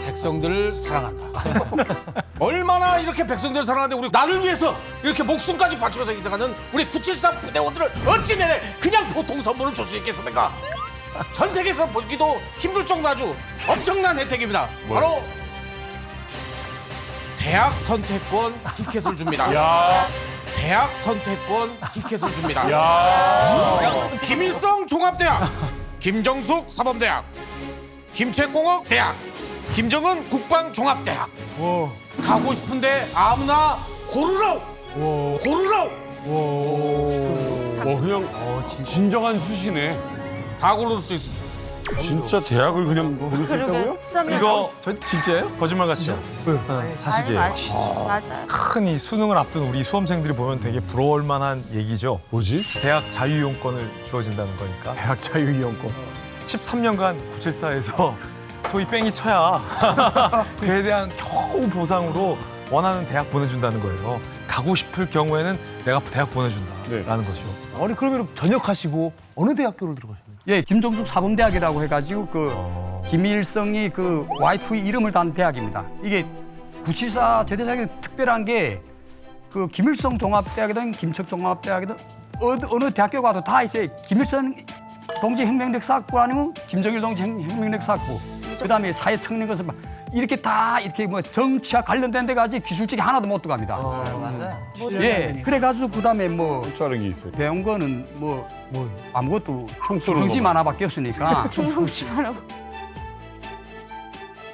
백성들을 사랑한다. 얼마나 이렇게 백성들을 사랑하는데 우리 나를 위해서 이렇게 목숨까지 바치면서 희생하는 우리 973 부대원들을 어찌 내내 그냥 보통 선물을 줄 수 있겠습니까? 전 세계에서 보기도 힘들 정도 아주 엄청난 혜택입니다. 바로 대학 선택권 티켓을 줍니다. 야. 대학 선택권 티켓을 줍니다. 야. 김일성 종합대학, 김정숙 사범대학, 김책공업 대학, 김정은 국방종합대학. 가고 싶은데 아무나 고르라우. 그냥 진정한 수시네. 다 고를 수 있습니다. 진짜 대학을 그냥 고를 수 있다고요? 이거 진짜예요? 거짓말 같죠? 사실이에요. 맞아요. 큰 이 수능을 앞둔 우리 수험생들이 보면 되게 부러울 만한 얘기죠. 뭐지? 대학 자유이용권을 주어진다는 거니까. 대학 자유이용권. 13년간 974에서 소위 뺑이 쳐야 그에 대한 겨우 보상으로 원하는 대학 보내준다는 거예요. 가고 싶을 경우에는 내가 대학 보내준다라는 거죠. 아니 그러면 전역하시고 어느 대학교를 들어가셨나요? 예, 김정숙 사범대학이라고 해가지고 그 김일성이 그 와이프 이름을 단 대학입니다. 이게 974 제대장이 특별한 게 그 김일성 종합대학이든 김척 종합대학이든 어느 대학교 가도 다 있어요. 김일성 동지 혁명력 사학부 아니면 김정일 동지 혁명력 사학부. 그다음에 사회청년고사 이렇게 다 이렇게 뭐 정치와 관련된 데까지 기술직이 하나도 못 들어갑니다. 예, 그래가지고 그다음에 뭐 자르기 있어요. 배운 거는 뭐 아무것도 총 쏘는 중심 거만. 하나밖에 없으니까. 중성심 하라고.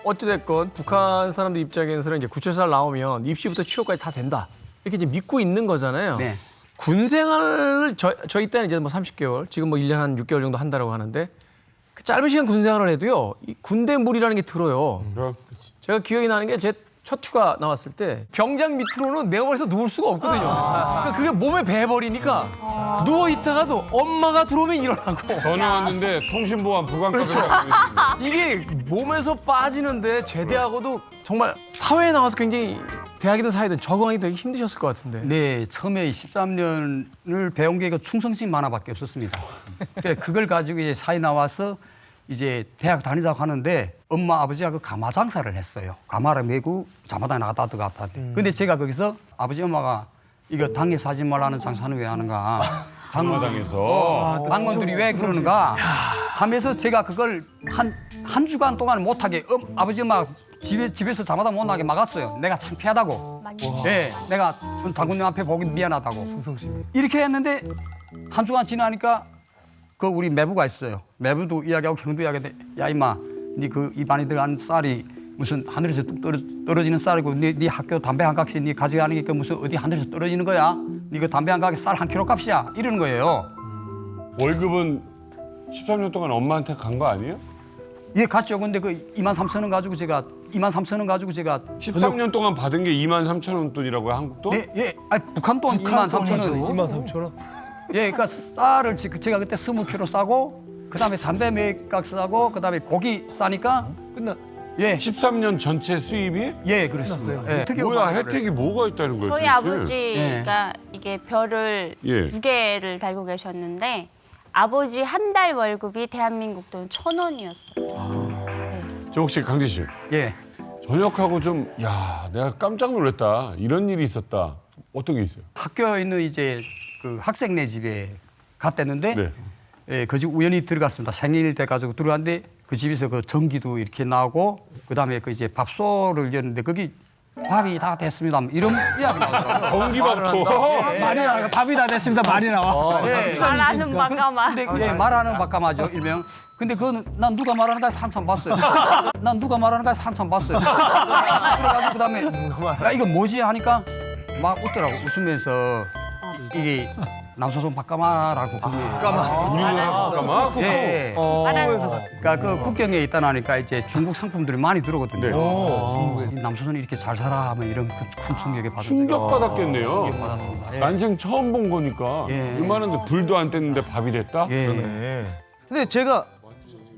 어찌됐건 북한 사람들 입장에서는 이제 974 나오면 입시부터 취업까지 다 된다. 이렇게 이제 믿고 있는 거잖아요. 네. 군 생활을 저희 때는 이제 뭐 30개월, 지금 뭐 1년 한 6개월 정도 한다고 하는데 그 짧은 시간 군 생활을 해도요. 이 군대 물이라는 게 들어요. 제가 기억이 나는 게 제 첫 휴가 나왔을 때 병장 밑으로는 내 머리에서 누울 수가 없거든요. 그러니까 그게 몸에 배해버리니까 누워 있다가도 엄마가 들어오면 일어나고. 전화 왔는데 통신보안 부관급을 그렇죠. 이게 몸에서 빠지는데 제대하고도 정말 사회에 나와서 굉장히 대학이든 사회든 적응하기 되게 힘드셨을 것 같은데. 네, 처음에 13년을 배운 게 충성심 하나밖에 없었습니다. 그걸 가지고 이제 사회 나와서 이제 대학 다니자고 하는데 엄마 아버지가 그 가마 장사를 했어요. 가마를 메고 자마다 나갔다 들어갔다. 근데 제가 거기서 아버지 엄마가 이거 당에 사지 말라는 장사는 왜 하는가? 당마당에서. 당원들이 왜 그러는가? 하면서 제가 그걸 한 주간 동안 못하게 아버지 엄마 집에서 자마다 못 나게 막았어요. 내가 창피하다고. 예, 내가 장군님 앞에 보기 미안하다고. 이렇게 했는데 한 주간 지나니까 그 우리 매부가 있어요. 매부도 이야기하고 형도 이야기하는데 야 임마, 네 그 입안에 들어간 쌀이 무슨 하늘에서 뚝 떨어지는 쌀이고 네 학교 담배 한 각씩 네 가져가는 게 그 무슨 어디 하늘에서 떨어지는 거야? 네 그 담배 한 각에 쌀 한 킬로 값이야. 이러는 거예요. 월급은 13년 동안 엄마한테 간 거 아니에요? 예, 갔죠. 근데 그 23,000원 가지고 제가 13년 동안 받은 게 23,000원 돈이라고요, 한국 돈? 예, 예. 아니, 북한 돈 23,000원. 23,000원? 예, 그러니까 쌀을 제가 그때 20kg 싸고 그다음에 담배 몇 각 싸고 그다음에 고기 싸니까 끝나. 예. 13년 전체 수입이? 예, 그렇습니다. 예. 뭐야, 혜택이 뭐가 있다는 거예요? 저희 아버지가 이게 별을 예. 2개를 달고 계셨는데 아버지 한 달 월급이 대한민국 돈 1,000원이었어요. 저 혹시 강재 씨. 예. 전역하고 좀, 야, 내가 깜짝 놀랐다. 이런 일이 있었다. 어떤 게 있어요? 학교에 있는 이제 그 학생네 집에 갔댔는데 네. 예, 그 집 우연히 들어갔습니다. 생일 돼 가지고 들어갔는데 그 집에서 그 전기도 이렇게 나오고 그다음에 그 이제 밥소를 였는데 거기 밥이 다 됐습니다. 이런 이야기 나오더라고요. 전기밥도. 예, 말이 나와. 밥이 다 됐습니다. 말이 나와. 예. 말하는 바까마. 근데 예, 말하는 바까마죠, 일명. 근데 그건 난 누가 말하는가 해서 한참 봤어요. 난 누가 말하는가 해서 한참 봤어요. 그래가지고 그다음에 야 이거 뭐지 하니까 막 웃더라고. 웃으면서 이게 남소송 바까마라고 우리나라 바까마? 예. 그러니까 그 국경에 있다 나니까 이제 중국 상품들이 많이 들어오거든요. 이 남소선이 이렇게 잘 살아 하면 이런 큰 충격에 받은 충격받았겠네요. 충격받았습니다. 예. 난생 처음 본 거니까. 예. 이만한데 불도 안 뗐는데 밥이 됐다? 예. 근데 제가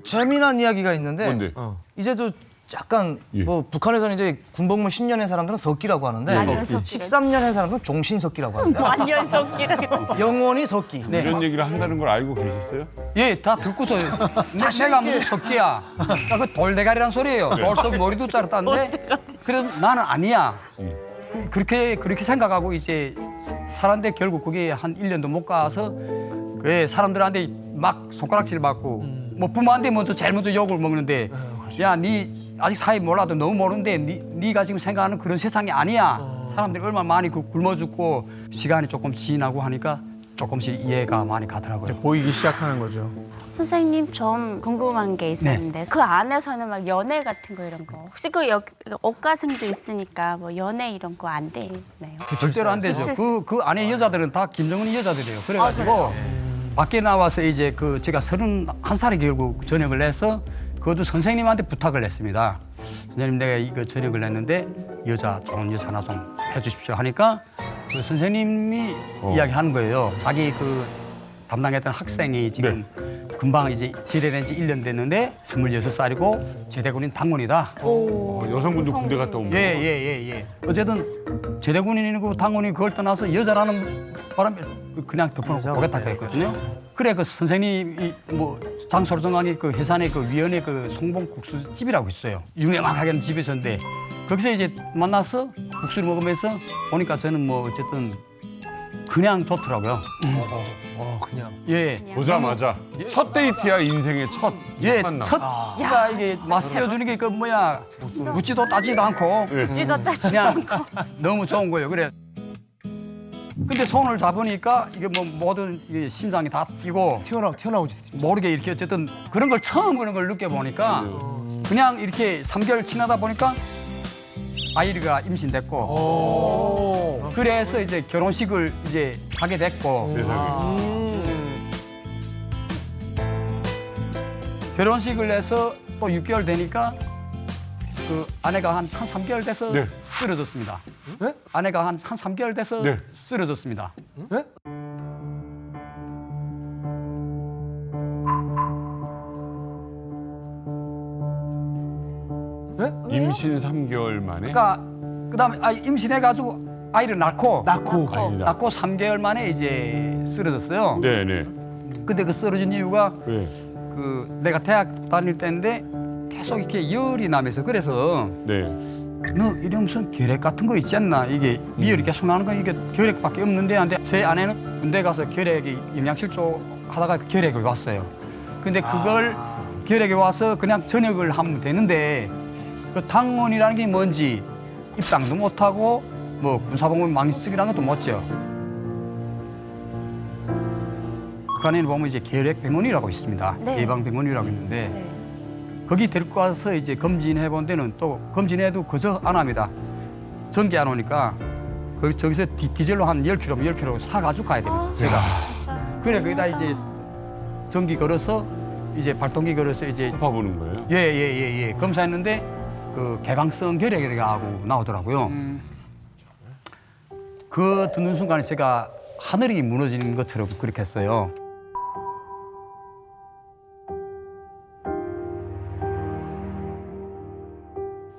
재미난 이야기가 있는데 뭔데? 이제도 약간 예. 뭐 북한에서는 이제 군복무 10년 한 사람들은 석기라고 하는데 만년석기래. 13년 한 사람들은 종신석기라고 하는데 만년석기라고. 영원히 석기. 이런 얘기를 한다는 걸 알고 계셨어요? 예, 다 듣고서 내가 무슨 석기야. 그 돌대가리란 소리예요. 돌석 머리도 자랐다는데 그래서 나는 아니야. 그렇게 생각하고 이제 살았는데 결국 그게 한 1년도 못 가서 그 사람들한테 막 손가락질 받고 뭐 부모한테 제일 먼저 욕을 먹는데 야, 니 아직 사회 몰라도 너무 모르는데 니가 지금 생각하는 그런 세상이 아니야. 사람들이 얼마나 많이 굶어 죽고 시간이 조금 지나고 하니까 조금씩 이해가 많이 가더라고요. 보이기 시작하는 거죠. 선생님 좀 궁금한 게 있었는데 그 안에서는 막 연애 같은 거 이런 거 혹시 그 억가생도 있으니까 뭐 연애 이런 거 안 되나요? 절대로 안 되죠. 그 안에 여자들은 다 김정은 여자들이에요. 그래가지고 밖에 나와서 이제 그 제가 31살에 결국 전역을 내서 그것도 선생님한테 부탁을 했습니다. 선생님 내가 이거 전역을 냈는데 좋은 여자 하나 좀 해주십시오 하니까 그 선생님이 이야기하는 거예요. 자기 그 담당했던 학생이 지금 금방 이제 제대된 지 1년 됐는데 26살이고 제대군인 당원이다. 여성분도 군대 갔다 온 거예요? 예. 어쨌든 제대군인이고 당원이 그걸 떠나서 여자라는 바람에 그냥 덮어놓고 보겠다 했거든요. 그래 그 선생님이 뭐 장소로 정하니 그 해산의 그 위원회 그 송봉국수집이라고 있어요. 유명하게 집에서인데 거기서 이제 만나서 국수를 먹으면서 보니까 저는 뭐 어쨌든 그냥 좋더라고요. 그냥. 예. 보자마자 첫 데이트야, 인생의 첫 예, 만남. 그러니까 이게 맞서주는 게 그 뭐야 묻지도 따지도 않고 묻지도 따지도 그냥 너무 좋은 거예요. 그래. 근데 손을 잡으니까 이게 뭐 모든 이게 심장이 다 뛰고 튀어나오지. 모르게 이렇게 어쨌든 그런 걸 처음 그런 걸 느껴보니까 그냥 이렇게 3개월 지나다 보니까 아이가 임신됐고 그래서 이제 결혼식을 이제 하게 됐고 결혼식을 해서 또 6개월 되니까 그 아내가 한 3개월 돼서 쓰러졌습니다. 네? 아내가 한 3개월 돼서 쓰러졌습니다. 네? 임신 3개월 만에? 그러니까 그다음에 임신해가지고 아이를 낳고 3개월 만에 이제 쓰러졌어요. 네네. 근데 그 쓰러진 이유가 그 내가 대학 다닐 때인데 계속 이렇게 열이 나면서 그래서 너 이런 무슨 결핵 같은 거 있지 않나? 이게 미열이 계속 나는 건 이게 결핵밖에 없는데 한데 제 아내는 군대 가서 결핵이 영양실조 하다가 결핵이 왔어요. 근데 그걸 결핵이 와서 그냥 전역을 하면 되는데 그 당원이라는 게 뭔지 입당도 못하고 뭐 군사복무 망치쓰기라는 것도 못죠. 그 안에 보면 이제 결핵병원이라고 있습니다. 네. 예방병원이라고 있는데 거기 데리고 와서 이제 검진해 본 데는 또 검진해도 그저 안 합니다. 전기 안 오니까 저기서 디젤로 한 10km 사가지고 가야 됩니다. 제가. 그래 거기다 이제 전기 걸어서 이제 발동기 걸어서 이제 봐보는 거예요? 예. 검사했는데 그 개방성 결핵이라고 나오더라고요. 그 듣는 순간에 제가 하늘이 무너지는 것처럼 그렇게 했어요.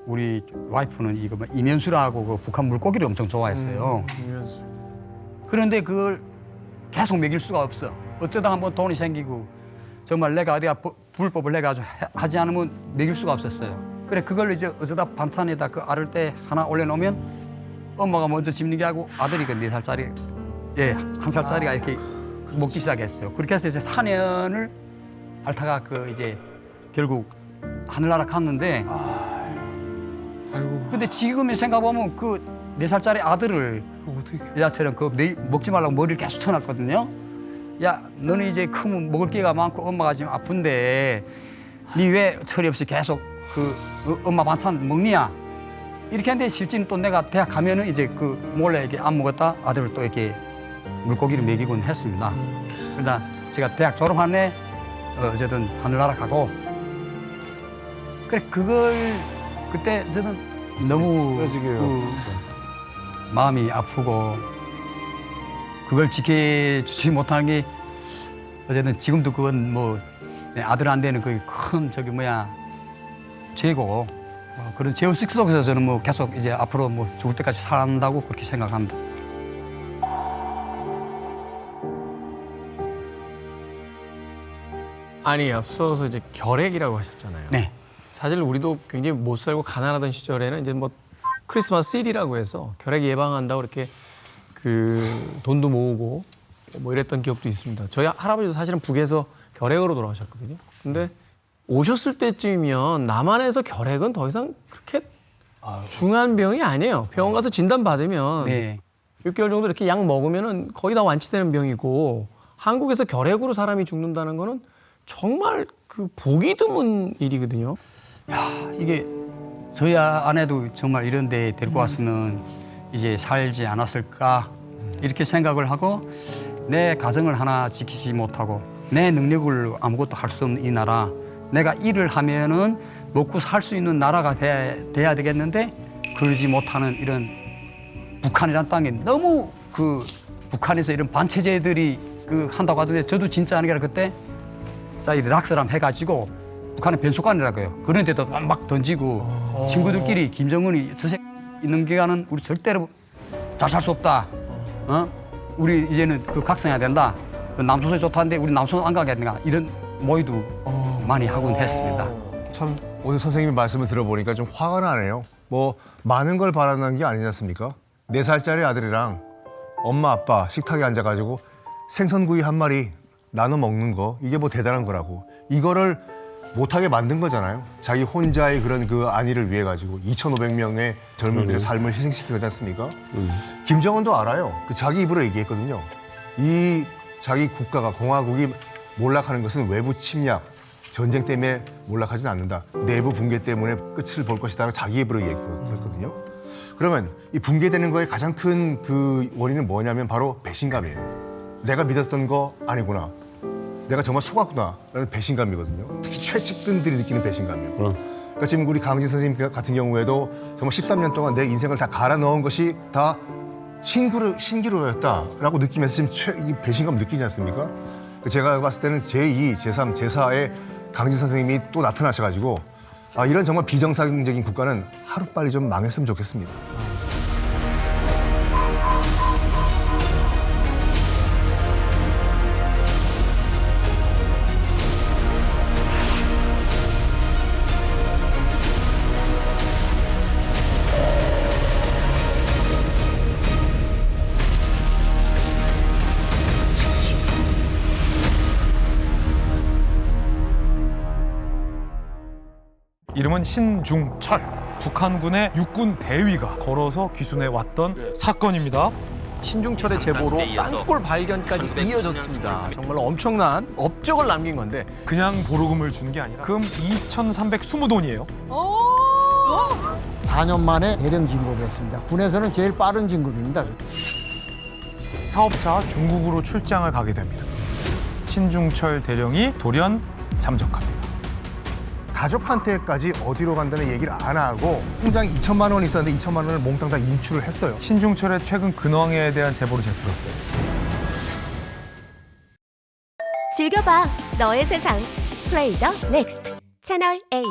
우리 와이프는 이거 이면수라고 그 북한 물고기를 엄청 좋아했어요. 그런데 그걸 계속 먹일 수가 없어. 어쩌다 한번 돈이 생기고 정말 내가 어디가 불법을 해가지고 하지 않으면 먹일 수가 없었어요. 그래 그걸 이제 어쩌다 반찬에다 그 알을 때 하나 올려놓으면 엄마가 먼저 집는 게 하고 아들이 그 4살짜리, 예, 1살짜리가 이렇게 먹기 시작했어요. 그렇게 해서 이제 4년을 앓다가 그 이제 결국 하늘나라 갔는데 근데 지금에 생각해보면 그 4살짜리 아들을 여자처럼 그 먹지 말라고 머리를 계속 쳐놨거든요. 야, 너는 이제 크면 먹을 게가 많고 엄마가 지금 아픈데 니 왜 처리 없이 계속 그 엄마 반찬 먹니야? 이렇게 했는데 실제는 또 내가 대학 가면은 이제 그 몰래 이렇게 안 먹었다 아들을 또 이렇게 물고기를 먹이곤 했습니다. 그러다 제가 대학 졸업한 해 어쨌든 하늘나라 가고 그래 그걸 그때 저는 너무 마음이 아프고 그걸 지켜주지 못하는 게 어쨌든 지금도 그건 뭐 아들한테는 그 큰 저기 뭐야 죄고 그런 죄의식 속에서 저는 뭐 계속 이제 앞으로 뭐 죽을 때까지 살아난다고 그렇게 생각합니다. 아니 앞서서 이제 결핵이라고 하셨잖아요. 네. 사실 우리도 굉장히 못 살고 가난하던 시절에는 이제 뭐 크리스마스 일이라고 해서 결핵 예방한다고 이렇게 그 돈도 모으고 뭐 이랬던 기억도 있습니다. 저희 할아버지도 사실은 북에서 결핵으로 돌아가셨거든요. 근데 오셨을 때쯤이면 남한에서 결핵은 더 이상 그렇게 중요한 병이 아니에요. 병원 가서 진단 받으면 네. 6개월 정도 이렇게 약 먹으면은 거의 다 완치되는 병이고 한국에서 결핵으로 사람이 죽는다는 거는 정말 그 보기 드문 일이거든요. 야, 이게 저희 아내도 정말 이런 데 데리고 왔으면 이제 살지 않았을까 이렇게 생각을 하고 내 가정을 하나 지키지 못하고 내 능력을 아무것도 할 수 없는 이 나라 내가 일을 하면은 먹고 살 수 있는 나라가 돼야 되겠는데 그러지 못하는 이런 북한이란 땅에 너무 그 북한에서 이런 반체제들이 그 한다고 하던데 저도 진짜 하는 게 아니라 그때 자, 이 락스람 해가지고 북한의 변속관이라고 해요. 그런 데도 막 던지고 친구들끼리 김정은이 저 새끼 있는 기간은 우리 절대로 잘 살 수 없다. 우리 이제는 그 각성해야 된다. 그 남소선이 좋다는데 우리 남소선 안 가게 된다. 이런 모의도 많이 하곤 했습니다. 참 오늘 선생님의 말씀을 들어보니까 좀 화가 나네요. 뭐 많은 걸 바라는 게 아니지 않습니까? 4살짜리 아들이랑 엄마 아빠 식탁에 앉아가지고 생선구이 한 마리 나눠 먹는 거 이게 뭐 대단한 거라고 이거를 못하게 만든 거잖아요. 자기 혼자의 그런 그 안위를 위해 가지고 2,500명의 젊은이들의 삶을 희생시킨 거지 않습니까? 김정은도 알아요. 그 자기 입으로 얘기했거든요. 이 자기 국가가 공화국이 몰락하는 것은 외부 침략, 전쟁 때문에 몰락하지는 않는다. 내부 붕괴 때문에 끝을 볼 것이다. 자기 입으로 얘기했거든요. 그러면 이 붕괴되는 거의 가장 큰 그 원인은 뭐냐면 바로 배신감이에요. 내가 믿었던 거 아니구나. 내가 정말 속았구나. 라는 배신감이거든요. 특히 최측근들이 느끼는 배신감이요. 그러니까 지금 우리 강진 선생님 같은 경우에도 정말 13년 동안 내 인생을 다 갈아 넣은 것이 다 신기루였다라고 느끼면서 지금 이 배신감 느끼지 않습니까? 제가 봤을 때는 제2, 제3, 제4의 강진 선생님이 또 나타나셔가지고 이런 정말 비정상적인 국가는 하루빨리 좀 망했으면 좋겠습니다. 이름은 신중철. 북한군의 육군 대위가 걸어서 귀순해 왔던 사건입니다. 신중철의 제보로 땅굴 발견까지 이어졌습니다. 정말로 엄청난 업적을 남긴 건데 그냥 보로금을 준 게 아니라 금 2,320돈이에요. 4년 만에 대령 진급했습니다. 군에서는 제일 빠른 진급입니다. 사업차 중국으로 출장을 가게 됩니다. 신중철 대령이 돌연 잠적합니다. 가족한테까지 어디로 간다는 얘기를 안 하고 통장에 2천만 원이 있었는데 2천만 원을 몽땅 다 인출을 했어요. 신중철의 최근 근황에 대한 제보를 제가 들었어요. 즐겨봐 너의 세상 플레이 더 넥스트 채널 A.